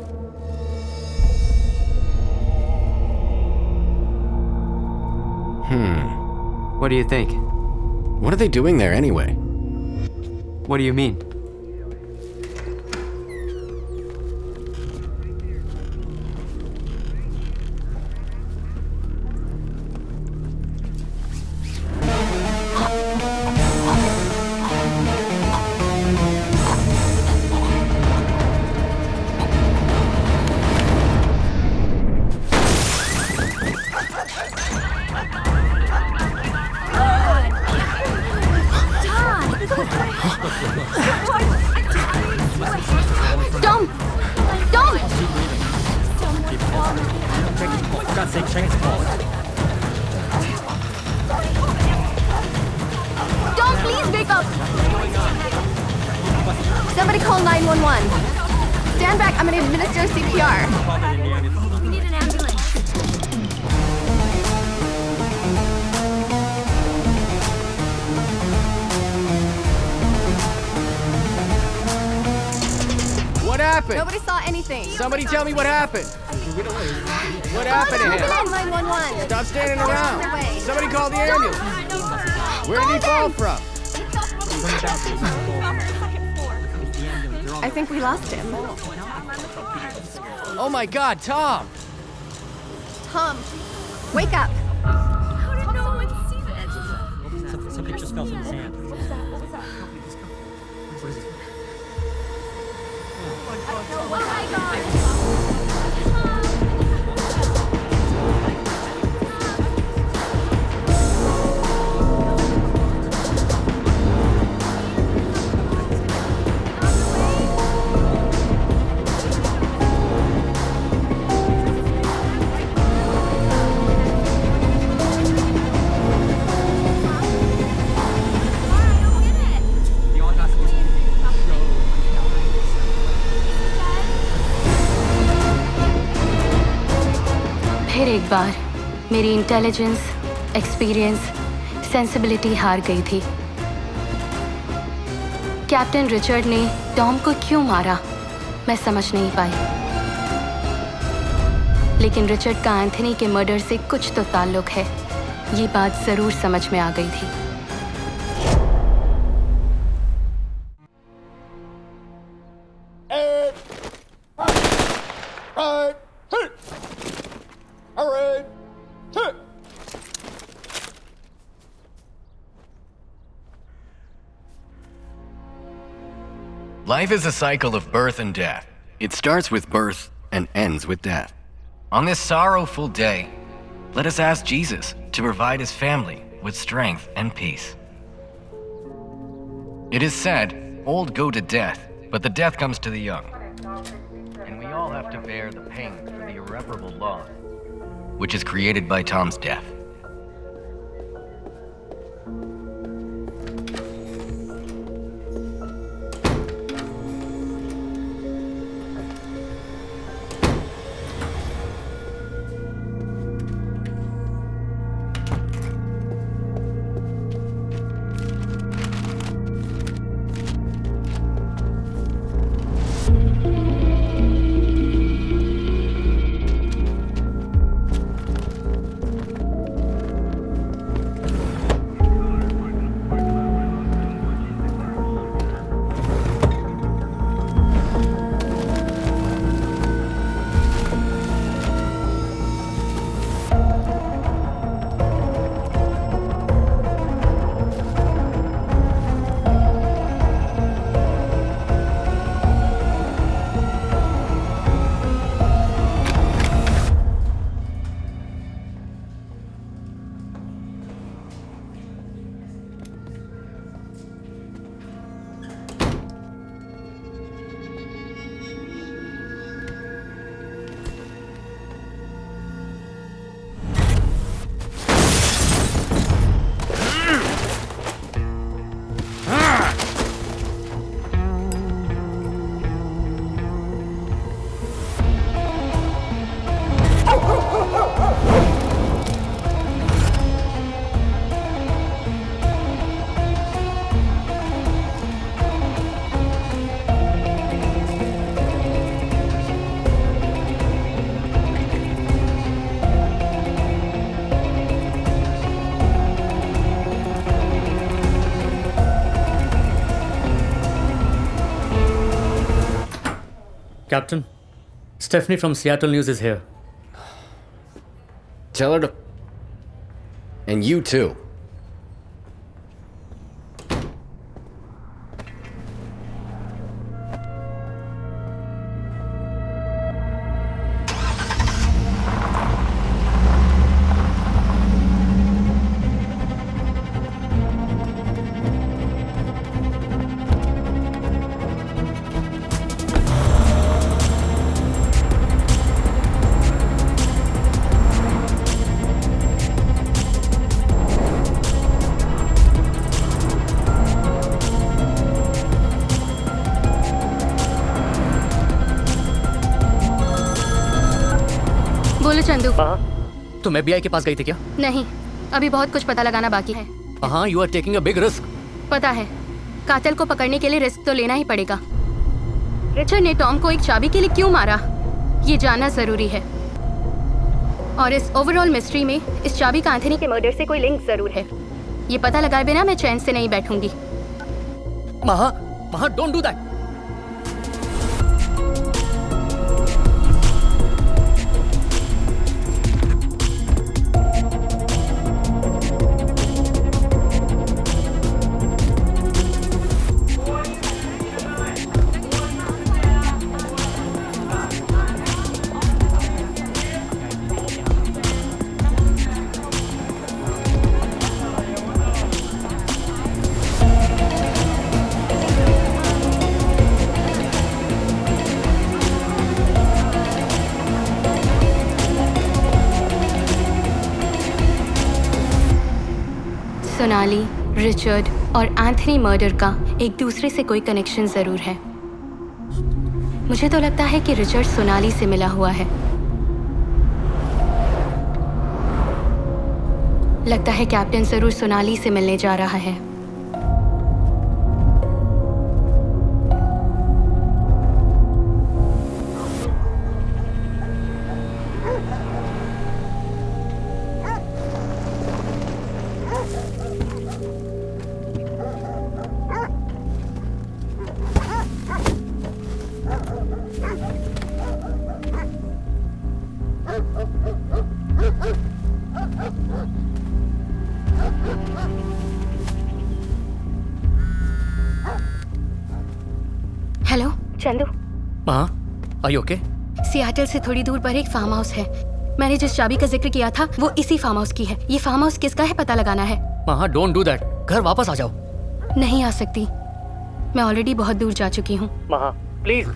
What do you think? What are they doing there anyway? What do you mean? Tom! Tom! Tom, please wake up! Somebody call 911. Stand back, I'm gonna administer CPR. We need an ambulance. What happened? Nobody saw anything. Somebody tell me what happened. What happened to him? Ambulance 911. Stop standing On around. their way. Somebody call the ambulance. Where did he fall from? I think we lost him. Oh my God, Tom! Tom, wake up. How did no one see this? Something just fell from the sand. Oh my God. फिर एक बार मेरी इंटेलिजेंस, एक्सपीरियंस, सेंसिबिलिटी हार गई थी। कैप्टन रिचर्ड ने टॉम को क्यों मारा, मैं समझ नहीं पाई। लेकिन रिचर्ड का एंथनी के मर्डर से कुछ तो ताल्लुक है, ये बात जरूर समझ में आ गई थी। Life is a cycle of birth and death. It starts with birth and ends with death. On this sorrowful day, let us ask Jesus to provide his family with strength and peace. It is said, old go to death, but the death comes to the young. And we all have to bear the pain for the irreparable loss, which is created by Tom's death. Captain, Stephanie from Seattle News is here. Tell her to. And you too. बोलो चंदू। तुम FBI के पास गई थी क्या? नहीं, अभी बहुत कुछ पता लगाना बाकी है। हाँ, you are taking a big risk. पता है, कातिल को पकड़ने के लिए रिस्क तो लेना ही पड़ेगा। रिचर्ड ने टॉम को एक चाबी के लिए क्यों मारा, ये जानना जरूरी है। और इस ओवरऑल मिस्ट्री में इस चाबी का एंथनी के मर्डर से कोई लिंक जरूर है। ये पता लगाए बिना मैं चैन से नहीं बैठूंगी। महा, don't do that. Sonali, Richard और एंथनी मर्डर का एक दूसरे से कोई कनेक्शन जरूर है। मुझे तो लगता है कि रिचर्ड सोनाली से मिला हुआ है। लगता है कैप्टन जरूर सोनाली से मिलने जा रहा है। Hello Chandu. Are you okay? Seattle से थोड़ी दूर पर एक फार्म हाउस है। मैंने जिस चाबी का जिक्र किया था वो इसी फार्म हाउस की है। ये फार्म हाउस किसका है पता लगाना है। महा, डोंट डू दैट। घर वापस आ जाओ। नहीं आ सकती, मैं ऑलरेडी बहुत दूर जा चुकी हूँ। महा, प्लीज।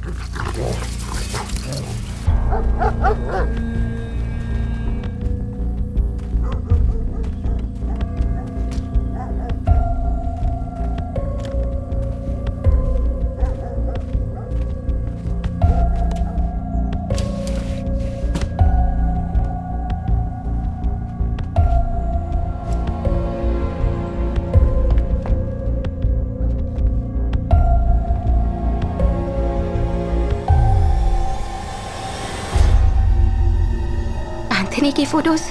एंथनी की photos.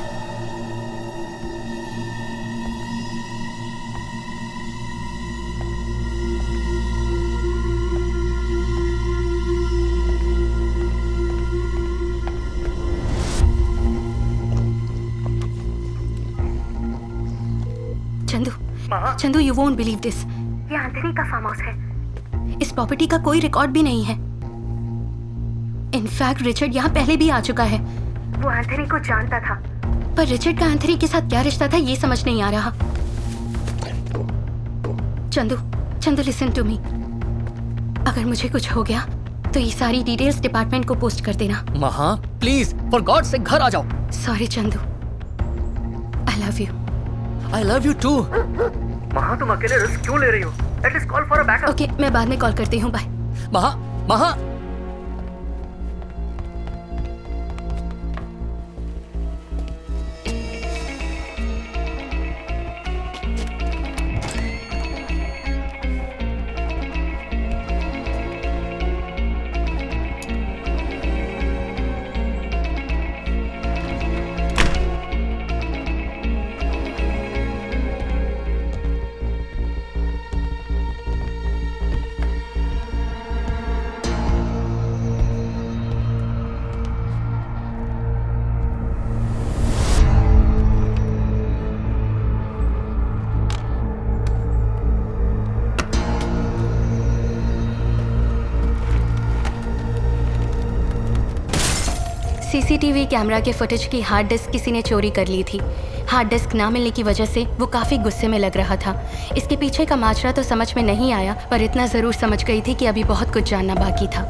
Chandu, you won't believe this. ये एंथनी का फार्म हाउस है। इस प्रॉपर्टी का कोई रिकॉर्ड भी नहीं है। इनफैक्ट रिचर्ड यहाँ पहले भी आ चुका है। वो एंथनी को जानता था, पर रिचर्ड का एंथनी के साथ क्या रिश्ता था ये समझ नहीं आ रहा। Chandu listen to me. अगर मुझे कुछ हो गया तो ये सारी डिटेल्स डिपार्टमेंट को पोस्ट कर देना। महा, प्लीज, फॉर गॉड से घर आ जाओ। Sorry Chandu, I love you. I love you too. Maha, तुम अकेले रिस्क क्यों ले रही हो? At least call for a backup. Okay, मैं बाद में कॉल करती हूँ। बाय। महा। सीसीटीवी कैमरा के फुटेज की हार्ड डिस्क किसी ने चोरी कर ली थी। हार्ड डिस्क ना मिलने की वजह से वो काफ़ी गुस्से में लग रहा था। इसके पीछे का माजरा तो समझ में नहीं आया, पर इतना ज़रूर समझ गई थी कि अभी बहुत कुछ जानना बाकी था।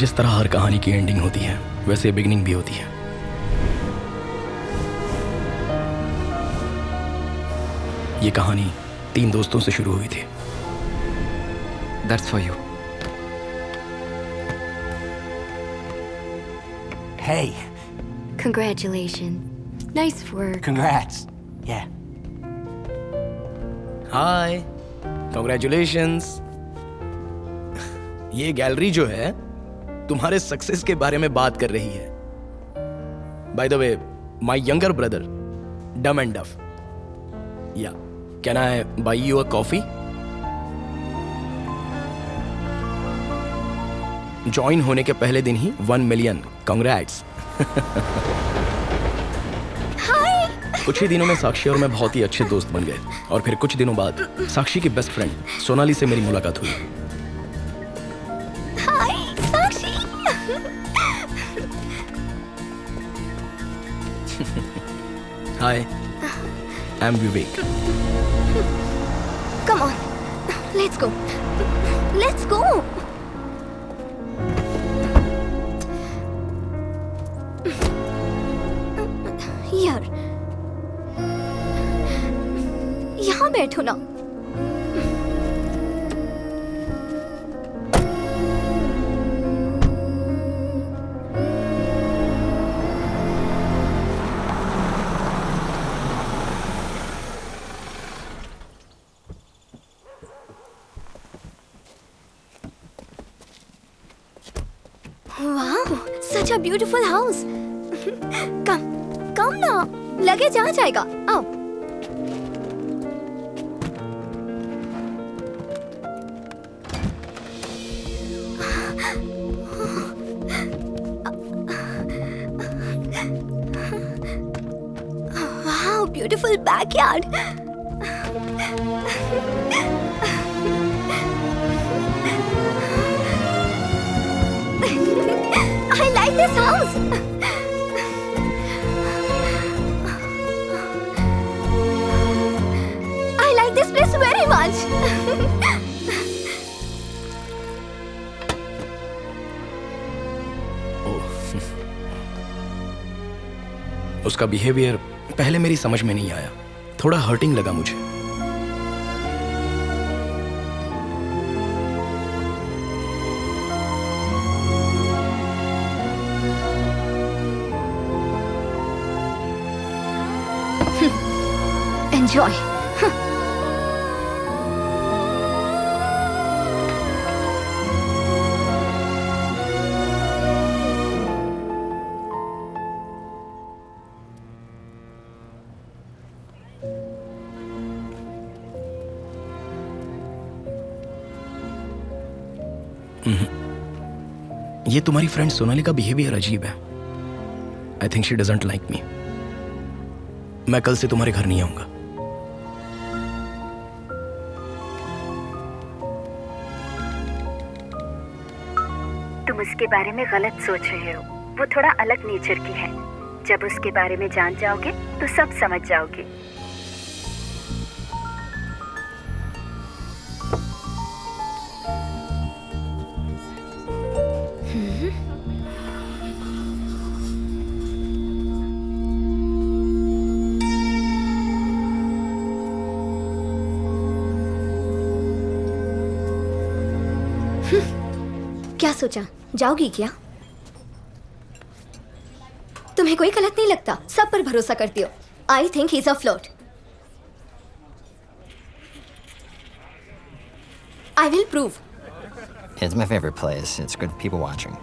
जिस तरह हर कहानी की एंडिंग होती है, वैसे बिगिनिंग भी होती है। ये कहानी 3 दोस्तों से शुरू हुई थी। That's for you. Hey, Congratulations. Nice work. congrats. Yeah. Hi, congratulations. ये गैलरी जो है तुम्हारे सक्सेस के बारे में बात कर रही है। By the way, my younger brother, Dum and Duff. Yeah can I buy you a coffee? Join होने के पहले दिन ही 1 मिलियन, कांग्रेट्स। कुछ ही दिनों में साक्षी और मैं बहुत ही अच्छे दोस्त बन गए, और फिर कुछ दिनों बाद साक्षी की बेस्ट फ्रेंड सोनाली से मेरी मुलाकात हुई। Hi Sakshi. Hi, I am Vivek. Come on. Let's go. Let's go. यार, यहाँ बैठो ना। Wow, such a beautiful house. Come now. Luggage आ जाएगा। आओ। Wow, beautiful backyard. I like this house. I like this place very much. उसका बिहेवियर पहले मेरी समझ में नहीं आया, थोड़ा हर्टिंग लगा मुझे। Enjoy. ये तुम्हारी फ्रेंड सोनाली का बिहेवियर अजीब है. I think she doesn't like me. मैं कल से तुम्हारे घर नहीं आऊंगा. तुम उसके बारे में गलत सोच रहे हो. वो थोड़ा अलग नेचर की है. जब उसके बारे में जान जाओगे तो सब समझ जाओगे. क्या सोचा, जाओगी क्या? तुम्हें कोई गलत नहीं लगता, सब पर भरोसा करती हो. I think he is a flirt. I will prove. It's my favorite place. It's good people watching.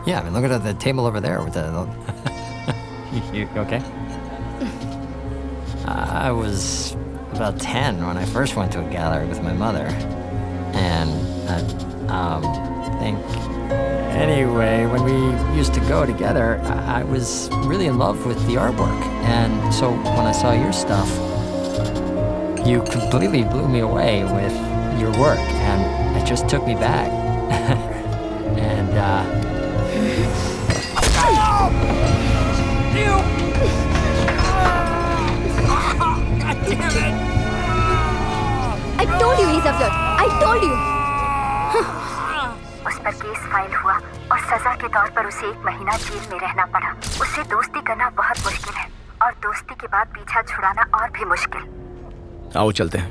Yeah, I mean, look at the table over there with the. You okay? I was about 10 when I first went to a gallery with my mother, and I think. Anyway, when we used to go together, I was really in love with the artwork, and so when I saw your stuff, you completely blew me away with your work, and it just took me back. And You! God damn it! I told you he's a flirt. I told you. उस पर केस फाइल हुआ और सजा के तौर पर उसे 1 महीना जेल में रहना पड़ा. उससे दोस्ती करना बहुत मुश्किल है और दोस्ती के बाद पीछा छुड़ाना और भी मुश्किल. आओ चलते हैं.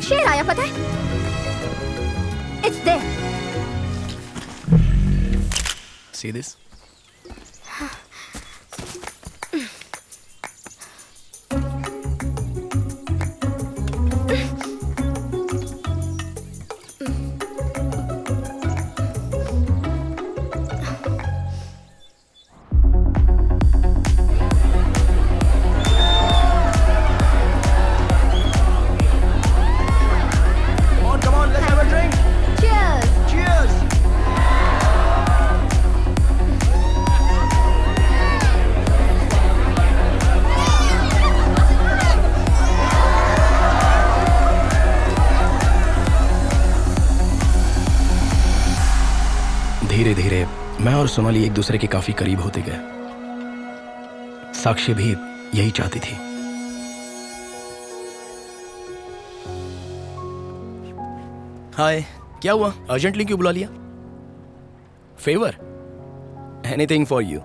शेर आया, पता है? It's there. See this? धीरे धीरे मैं और सोनाली एक दूसरे के काफी करीब होते गए. साक्षी भी यही चाहती थी. हाय, क्या हुआ? अर्जेंटली क्यों बुला लिया? Favour? Anything for you.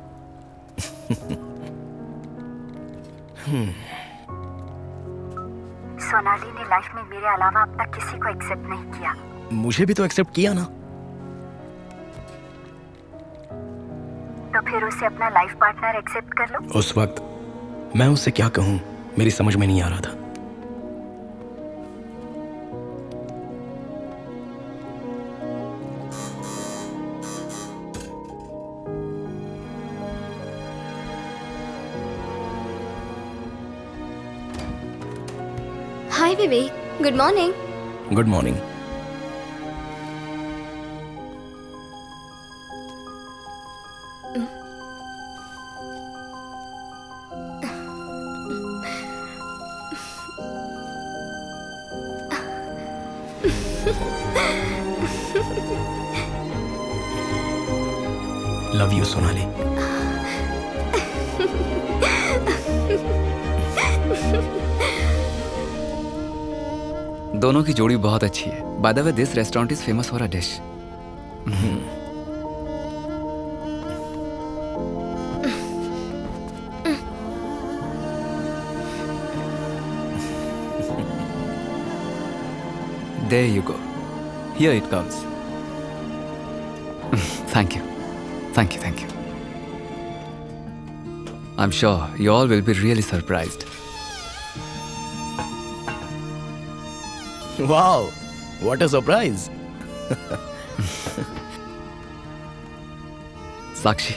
Sonali ने लाइफ में मेरे अलावा अब तक किसी को एक्सेप्ट नहीं किया. मुझे भी तो एक्सेप्ट किया ना. तो फिर उसे अपना लाइफ पार्टनर एक्सेप्ट कर लो. उस वक्त मैं उससे क्या कहूं, मेरी समझ में नहीं आ रहा था. Hi Vivek, good morning. Good morning. Love you Sonali. दोनों की जोड़ी बहुत अच्छी है। By the way this restaurant is famous for a dish. There you go. Here it comes. Thank you. Thank you, thank you. I'm sure you all will be really surprised. Wow, what a surprise. Sakshi.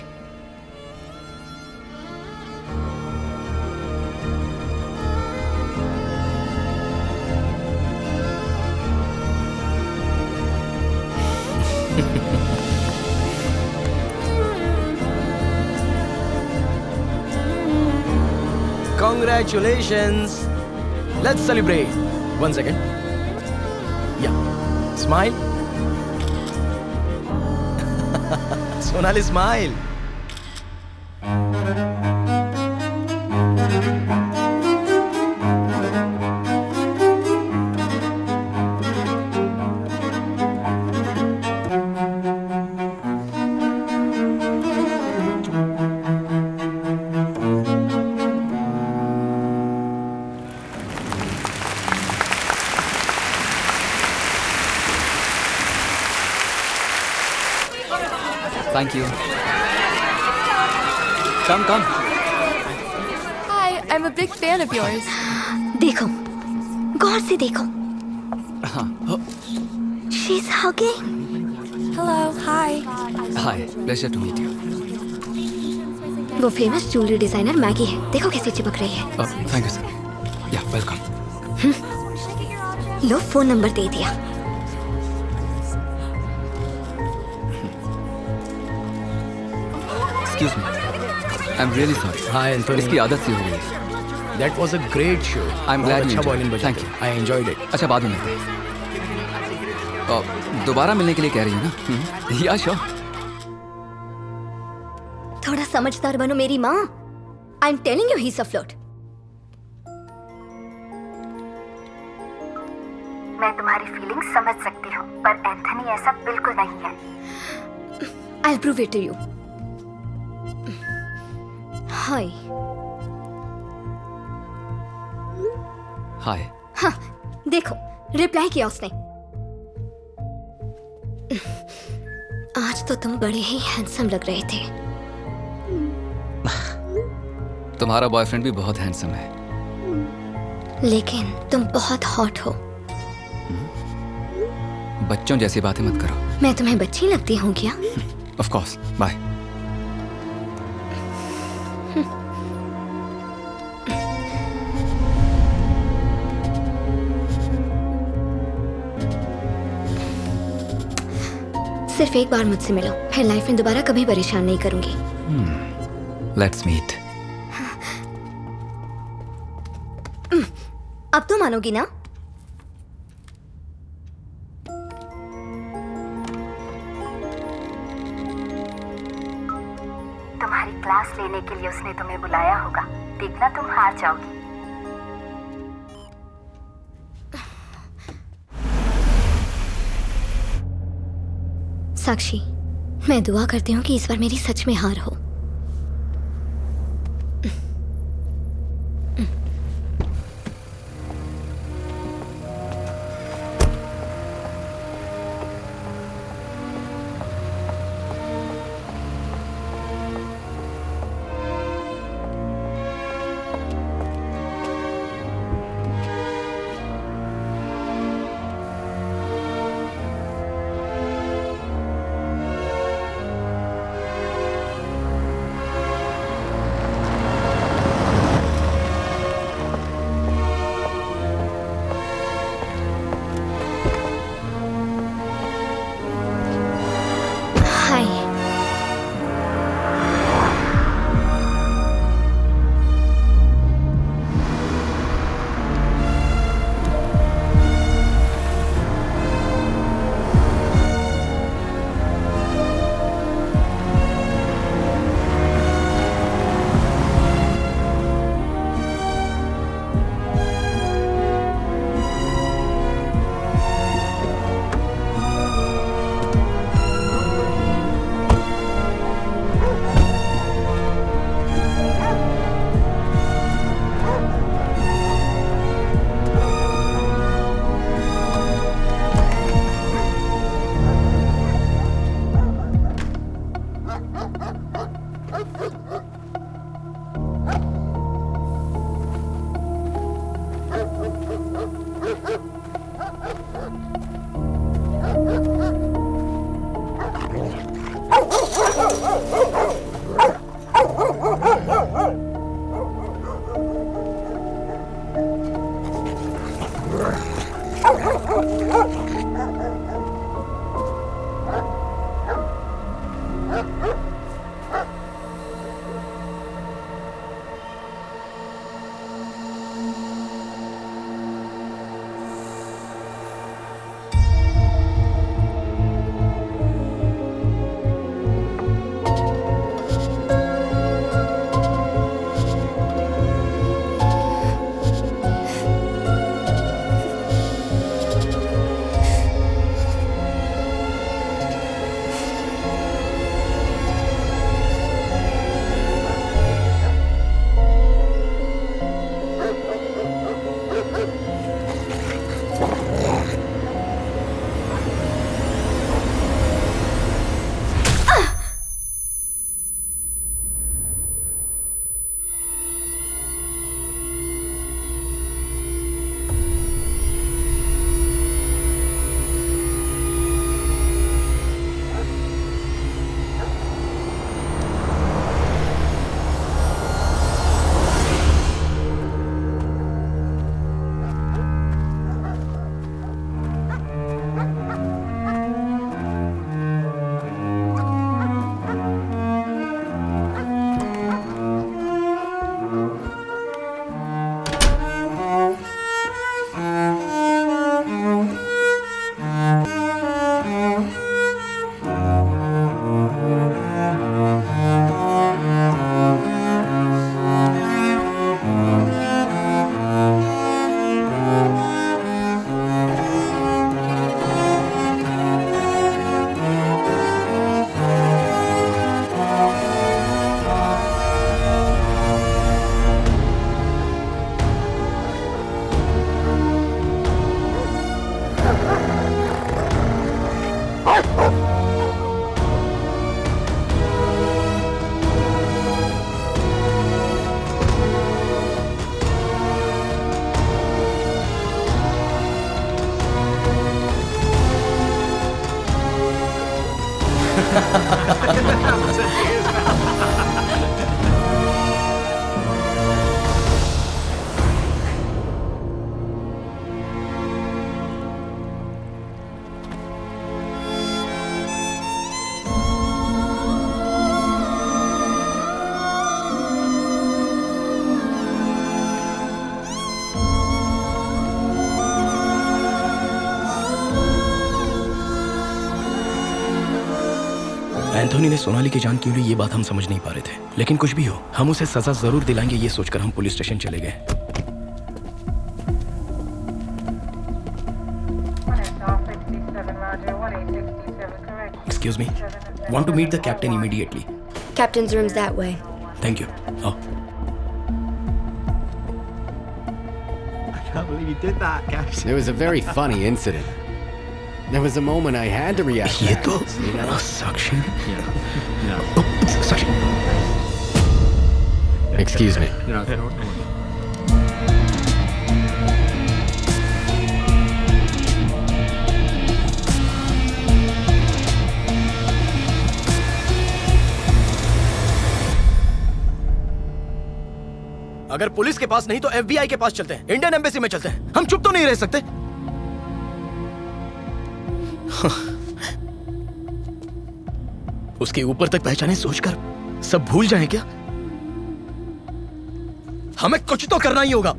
Congratulations. Let's celebrate. 1 second. Yeah. Smile. Sonali, smile. Thank you. Come, come. Hi, I'm a big fan of yours. देखो, गौर से देखो. She's hugging. Hello, hi. Hi, pleasure to meet you. वो फेमस ज्वेलरी डिजाइनर मैगी है. देखो कैसे चिपक रही है. Thank you, sir. Yeah, welcome. लो फोन नंबर दे दिया. Excuse me. I'm really sorry. Hi, Anthony. इसकी आदत सी हो गई है. That was a great show. I'm glad you अच्छा enjoyed violin it. बजा Thank के. you. I enjoyed it. अच्छा बाद में मिलते हैं. दोबारा मिलने के लिए कह रही है ना? या श्योर. थोड़ा समझदार बनो मेरी माँ. I'm telling you he's a flirt. मैं तुम्हारी फीलिंग्स समझ सकती हूँ, पर एंथनी ऐसा बिल्कुल नहीं है. I'll prove it to you. Hi. Hi. हाँ, देखो रिप्लाई किया उसने. आज तो तुम बड़े ही हैंडसम लग रहे थे. तुम्हारा बॉयफ्रेंड भी बहुत हैंडसम है. लेकिन तुम बहुत हॉट हो. बच्चों जैसी बातें मत करो. मैं तुम्हें बच्ची लगती हूँ क्या? Of course. Bye. सिर्फ एक बार मुझसे मिलो, फिर लाइफ में दोबारा कभी परेशान नहीं करूंगी. Let's meet. अब तो मानोगी ना? तुम्हारी क्लास लेने के लिए उसने तुम्हें बुलाया होगा. देखना तुम हार जाओगी. साक्षी, मैं दुआ करती हूँ कि इस बार मेरी सच में हार हो. एंथोनी ने सोनाली की जान क्यों ली, ये बात हम समझ नहीं पा रहे थे, लेकिन कुछ भी हो हम उसे सजा जरूर दिलाएंगे, ये सोचकर हम पुलिस स्टेशन चले गए। Excuse me. Want to meet the captain immediately. Captain's room's that way. Thank you. Oh. I can't believe you did that, Captain. It was a very funny incident. There was a moment I had to react. ये तो साक्षी। साक्षी। Excuse me. अगर पुलिस के पास नहीं तो FBI के पास चलते हैं, इंडियन एम्बेसी में चलते हैं। हम चुप तो नहीं रह सकते। उसके ऊपर तक पहचाने सोचकर सब भूल जाएं क्या? हमें कुछ तो करना ही होगा।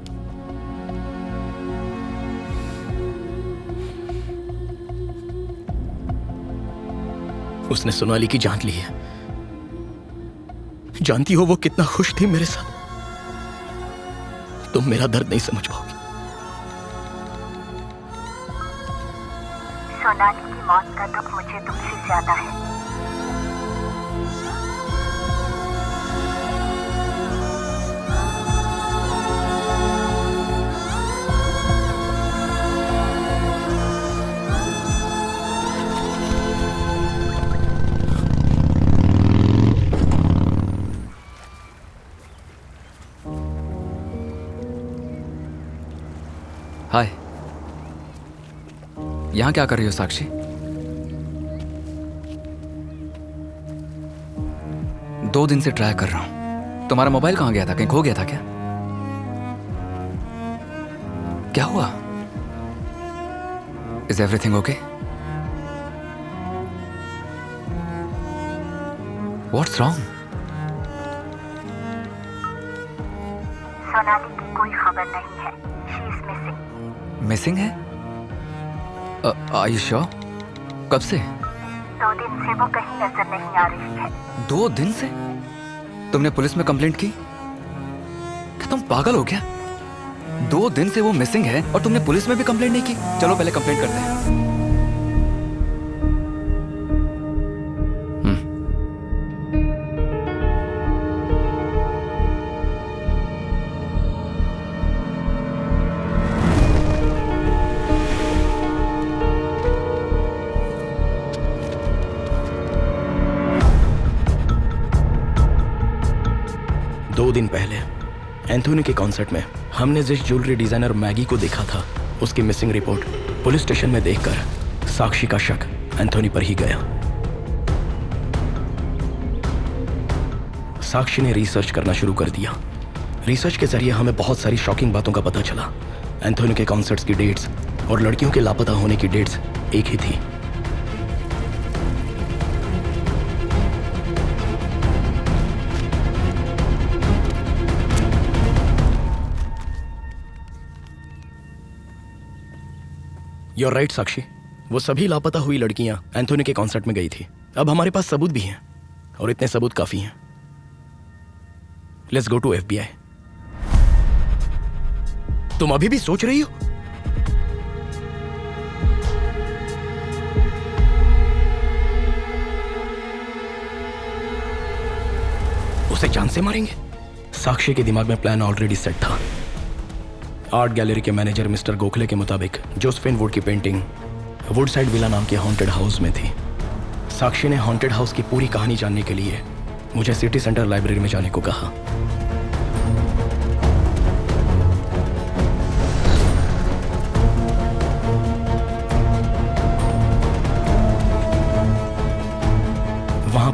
उसने सोनाली की जान ली है। जानती हो वो कितना खुश थी मेरे साथ। तुम मेरा दर्द नहीं समझ पाओगे। सोनाली की मौत का दुख मुझे तुमसे ज्यादा है। हाय, यहां क्या कर रही हो साक्षी? दो दिन से ट्राई कर रहा हूं। तुम्हारा मोबाइल कहां गया था? कहीं खो गया था क्या? क्या हुआ? Is everything okay? What's wrong? Sonali की कोई खबर नहीं है। She is missing. मिसिंग है? Are you sure? कब से? 2 दिन से वो कहीं नजर नहीं आ रही है। 2 दिन से? तुमने पुलिस में कंप्लेंट की? क्या तुम पागल हो क्या? 2 दिन से वो मिसिंग है और तुमने पुलिस में भी कंप्लेंट नहीं की? चलो पहले कंप्लेंट करते हैं। दिन पहले एंथोनी के कॉन्सर्ट में हमने जिस ज्वेलरी डिजाइनर मैगी को देखा था, उसकी मिसिंग रिपोर्ट पुलिस स्टेशन में देखकर साक्षी का शक एंथोनी पर ही गया। साक्षी ने रिसर्च करना शुरू कर दिया। रिसर्च के जरिए हमें बहुत सारी शॉकिंग बातों का पता चला। एंथोनी के कॉन्सर्ट्स की डेट्स और लड़कियों के लापता होने की डेट्स एक ही थी। You're right, साक्षी। वो सभी लापता हुई लड़कियां एंथोनी के कॉन्सर्ट में गई थी। अब हमारे पास सबूत भी हैं और इतने सबूत काफी हैं। Let's go to FBI। तुम अभी भी सोच रही हो? उसे जान से मारेंगे? साक्षी के दिमाग में प्लान ऑलरेडी सेट था। आर्ट गैलरी के मैनेजर मिस्टर गोखले के मुताबिक जोसेफिन वुड की पेंटिंग वुडसाइड विला नाम के हॉन्टेड हाउस में थी। साक्षी ने हॉन्टेड हाउस की पूरी कहानी जानने के लिए मुझे सिटी सेंटर लाइब्रेरी में जाने को कहा।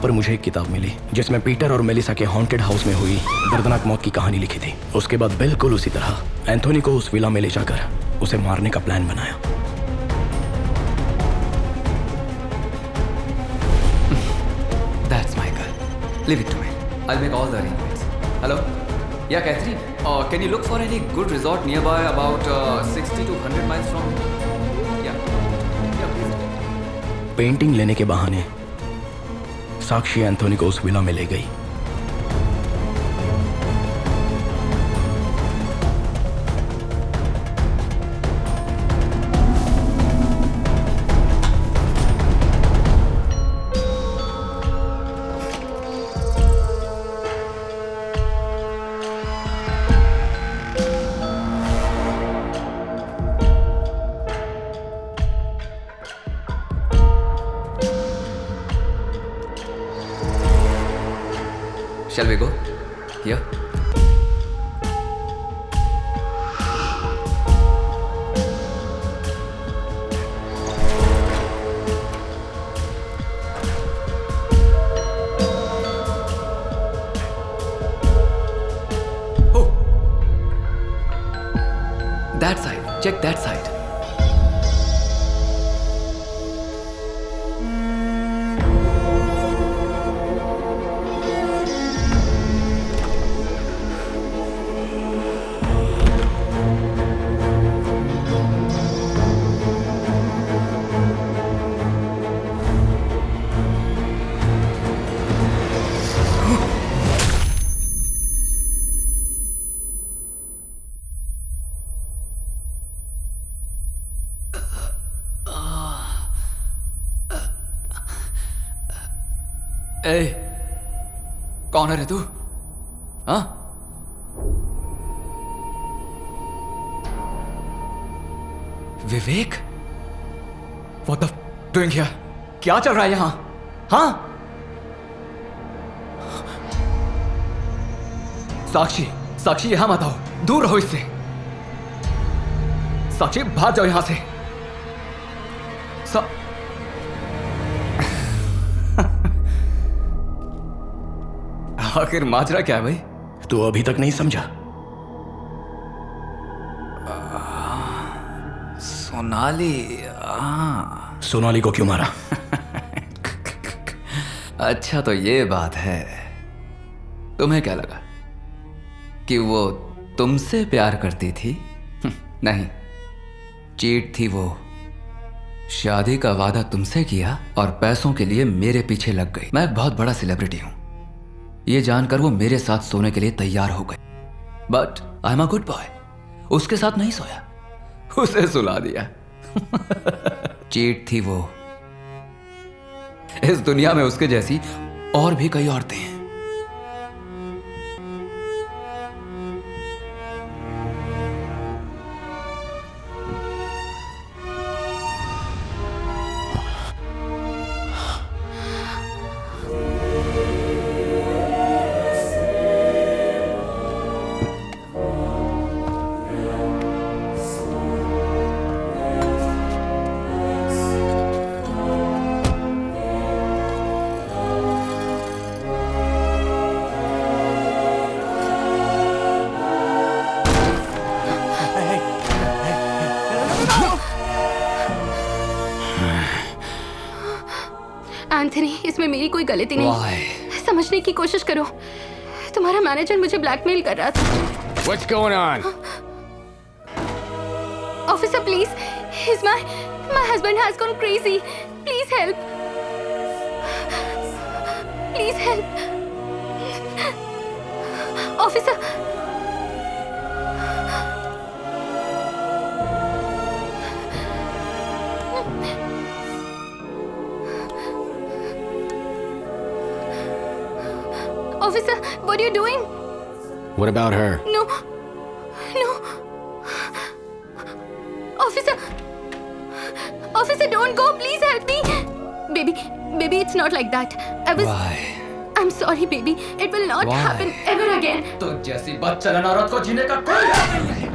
पर मुझे एक किताब मिली जिसमें पीटर और मेलिसा के हॉन्टेड हाउस में हुई दर्दनाक मौत की कहानी लिखी थी। उसके बाद बिल्कुल उसी तरह एंथोनी को उस विला में ले जाकर उसे मारने का प्लान बनाया। That's my girl. Leave it to me. I'll make all the arrangements. Hello? Yeah, Catherine. Can you look for any good resort nearby, about 60 to 100 miles from here? Yeah. Please. Painting लेने के बहाने साक्षी एंथोनी को उस विला में ले गई। Shall we go? Here? Oh! That side. Check that side. ए, कौन है रे तू? हाँ? विवेक? What the doing here? क्या चल रहा है यहाँ? हाँ? साक्षी, साक्षी यहाँ मत आओ, दूर रहो इससे। साक्षी भाग जाओ यहाँ से। आखिर माजरा क्या है भाई? तू अभी तक नहीं समझा? सोनाली। सोनाली को क्यों मारा? अच्छा तो ये बात है। तुम्हें क्या लगा कि वो तुमसे प्यार करती थी? नहीं, चीट थी वो। शादी का वादा तुमसे किया और पैसों के लिए मेरे पीछे लग गई। मैं एक बहुत बड़ा सेलिब्रिटी हूं, ये जानकर वो मेरे साथ सोने के लिए तैयार हो गई। But I am a good boy. उसके साथ नहीं सोया, उसे सुला दिया। चीट थी वो। इस दुनिया में उसके जैसी और भी कई औरतें हैं। एंथनी, इसमें मेरी कोई गलती नहीं। समझने की कोशिश करो। तुम्हारा मैनेजर मुझे ब्लैकमेल कर रहा था। What's going on? Officer, please. My husband has gone crazy. Please help. Please help. Officer. Officer, what are you doing? What about her? No. Officer, don't go. Please help me. Baby, it's not like that. Why? I'm sorry, baby. It will not happen ever again. तो जैसी बदचलन औरत को जीने का कोई हक नहीं है।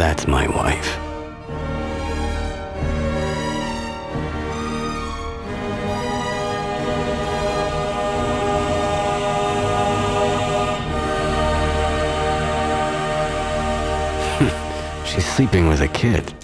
That's my wife. She's sleeping with a kid.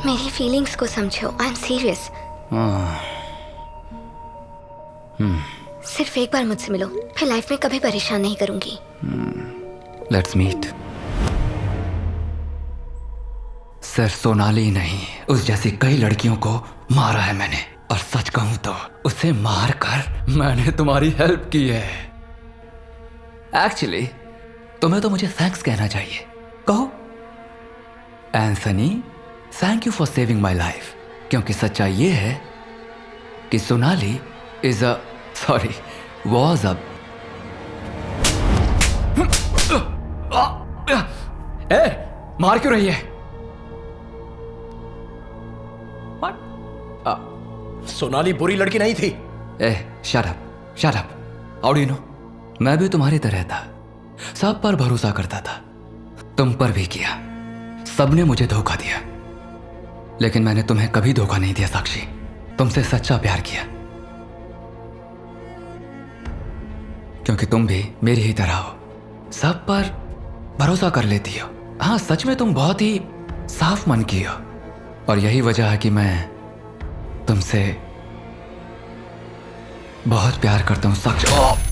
मेरी फीलिंग्स को समझो, आई एम सीरियस। सिर्फ एक बार मुझसे मिलो, फिर लाइफ में कभी परेशान नहीं करूंगी। Let's meet. सिर्फ सोनाली नहीं, उस जैसी कई लड़कियों को मारा है मैंने, और सच कहूं तो उसे मार कर मैंने तुम्हारी हेल्प की है। एक्चुअली तुम्हें तो मुझे थैंक्स कहना चाहिए। कहो। Anthony, thank you for saving my life, क्योंकि सच्चाई ये है कि Sonali is a was a मार क्यों रही है? सोनाली बुरी लड़की नहीं थी। Shut up. How do you know? मैं भी तुम्हारी तरह था, सब पर भरोसा करता था, तुम पर भी किया। सबने मुझे धोखा दिया, लेकिन मैंने तुम्हें कभी धोखा नहीं दिया साक्षी। तुमसे सच्चा प्यार किया, क्योंकि तुम भी मेरी ही तरह हो, सब पर भरोसा कर लेती हो। हाँ, सच में तुम बहुत ही साफ मन की हो, और यही वजह है कि मैं तुमसे बहुत प्यार करता हूं साक्षी।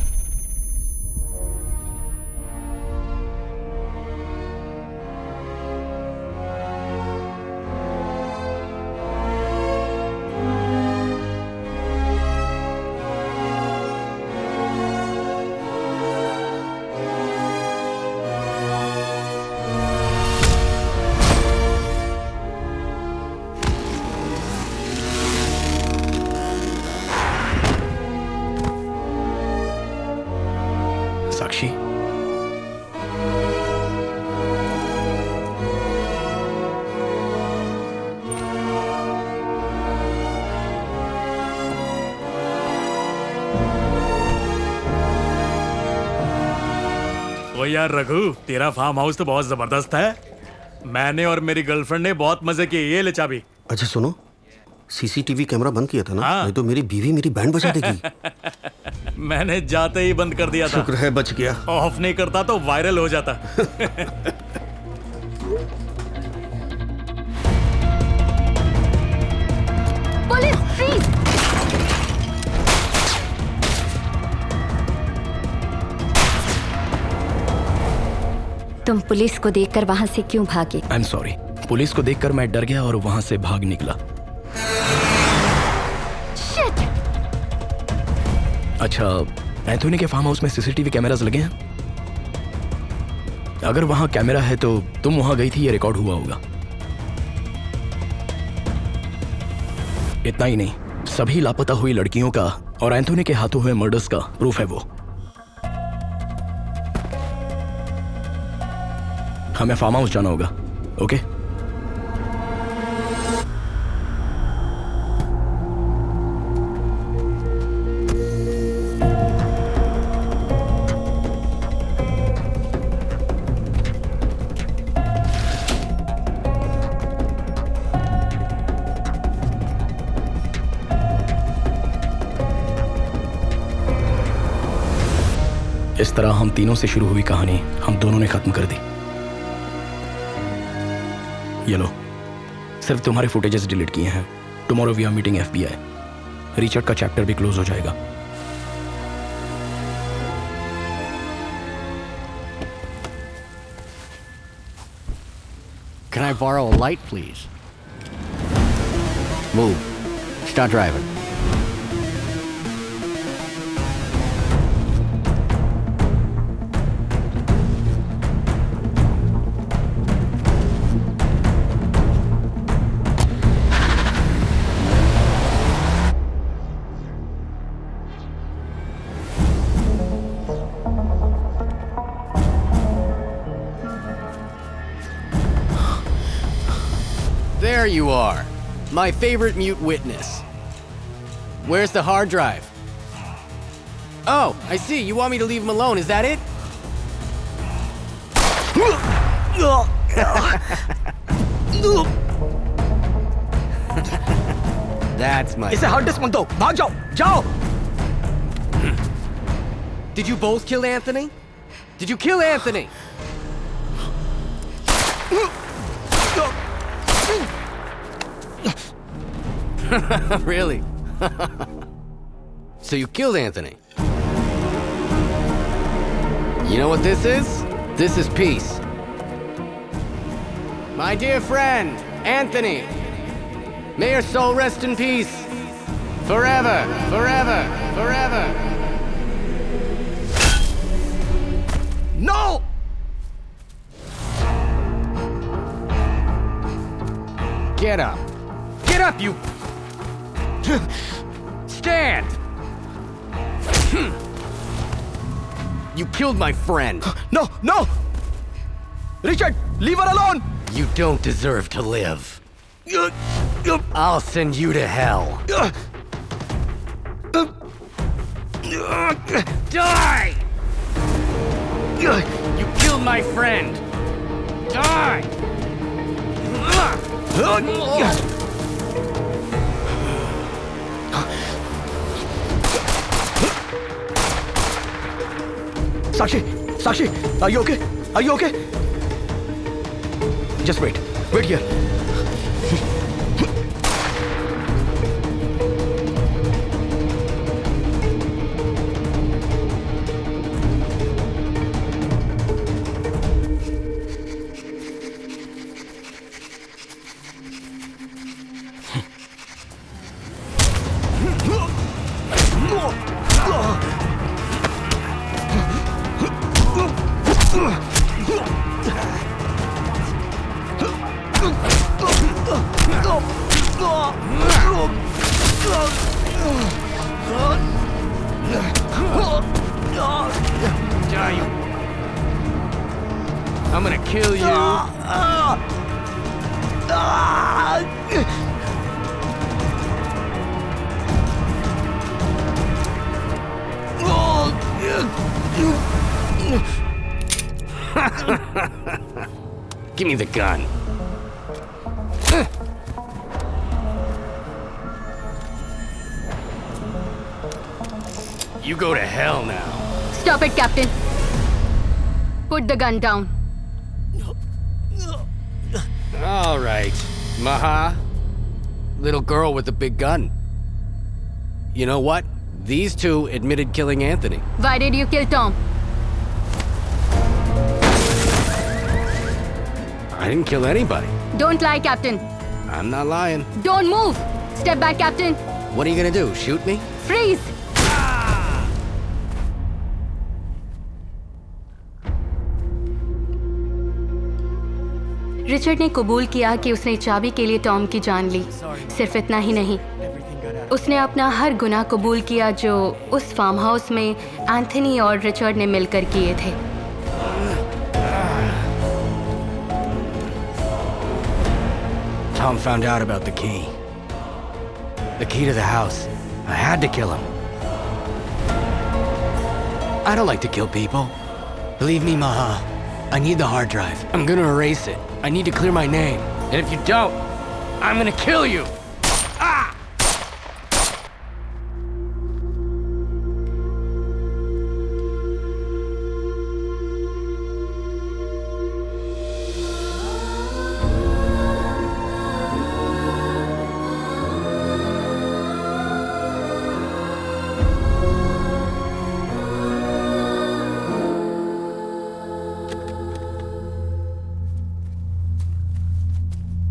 साक्षी, ओ यार रघु, तेरा फार्म हाउस तो बहुत जबरदस्त है। मैंने और मेरी गर्लफ्रेंड ने बहुत मजे किए। ये ले चाबी। अच्छा सुनो, सीसीटीवी कैमरा बंद किया था ना? हाँ। नहीं तो मेरी बीवी मेरी बैंड बजा देगी। मैंने जाते ही बंद कर दिया था। शुक्र है बच गया। ऑफ नहीं करता तो वायरल हो जाता। Police, freeze! तुम पुलिस को देखकर वहां से क्यों भागे? I am sorry. पुलिस को देखकर मैं डर गया और वहां से भाग निकला। अच्छा, एंथोनी के फार्म हाउस में सीसीटीवी कैमरास लगे हैं? अगर वहां कैमरा है तो तुम वहां गई थी, ये रिकॉर्ड हुआ होगा। इतना ही नहीं, सभी लापता हुई लड़कियों का और एंथोनी के हाथों हुए मर्डर्स का प्रूफ है वो। हमें फार्म हाउस जाना होगा, ओके? इस तरह हम तीनों से शुरू हुई कहानी हम दोनों ने खत्म कर दी। ये लो, सिर्फ तुम्हारे फुटेजेस डिलीट किए हैं। Tomorrow we are meeting FBI। Richard का चैप्टर भी क्लोज हो जाएगा। Can I borrow a light, please? Move. Start driving. There you are. My favorite mute witness. Where's the hard drive? Oh, I see. You want me to leave him alone, is that it? That's my... इसे हार्ड डिस्क मत दो, भाग जाओ, जाओ! Did you both kill Anthony? Did you kill Anthony? Really? So you killed Anthony? You know what this is? This is peace. My dear friend, Anthony, may your soul rest in peace. Forever, forever, forever. No! Get up. Get up, you... Stand! You killed my friend. No, no! Richard, leave her alone! You don't deserve to live. I'll send you to hell. Die! You killed my friend. Die! Sakshi, are you okay? Are you okay? Just wait here. I'm gonna kill you. Give me the gun. You go to hell now. Stop it, Captain. Put the gun down. All right, Maha. Little girl with the big gun. You know what? These two admitted killing Anthony. Why did you kill Tom? I didn't kill anybody. Don't lie, Captain. I'm not lying. Don't move. Step back, Captain. What are you gonna do? Shoot me? Freeze. Richard ने कबूल किया कि उसने चाबी के लिए टॉम की जान ली। सिर्फ इतना ही नहीं, उसने अपना हर गुनाह कबूल किया जो उस फार्म हाउस में एंथनी और रिचर्ड ने मिलकर किए थे। Tom found out about the key. The key to the house. I had to kill him. I don't like to kill people. Believe me, Maha. I need the hard drive. I'm gonna erase it. I need to clear my name. And if you don't, I'm gonna kill you.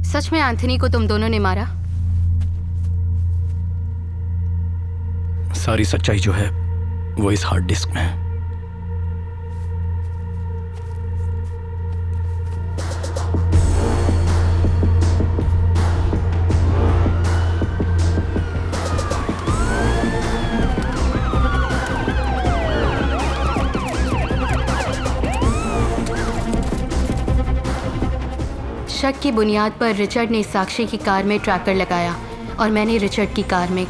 सच में एंथनी को तुम दोनों ने मारा? सारी सच्चाई जो है वो इस हार्ड डिस्क में है। शक की बुनियाद पर रिचर्ड ने साक्षी की कार में ट्रैकर लगाया और मैंने रिचर्ड की कार में।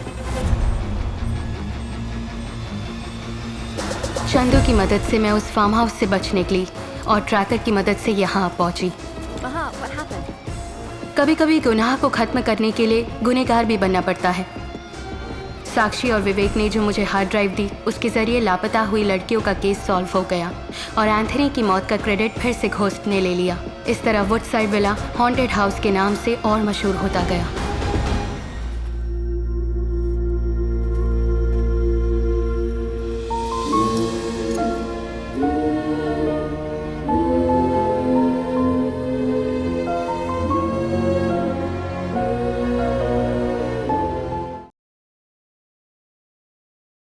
चंदू की मदद से मैं उस फार्म हाउस से बच निकली और ट्रैकर की मदद से यहाँ पहुँची। कभी कभी गुनाह को खत्म करने के लिए गुनहगार भी बनना पड़ता है। साक्षी और विवेक ने जो मुझे हार्ड ड्राइव दी, उसके ज़रिए लापता हुई लड़कियों का केस सॉल्व हो गया और एंथनी की मौत का क्रेडिट फिर से घोस्ट ने ले लिया। इस तरह वुडसाइड विला हॉन्टेड हाउस के नाम से और मशहूर होता गया।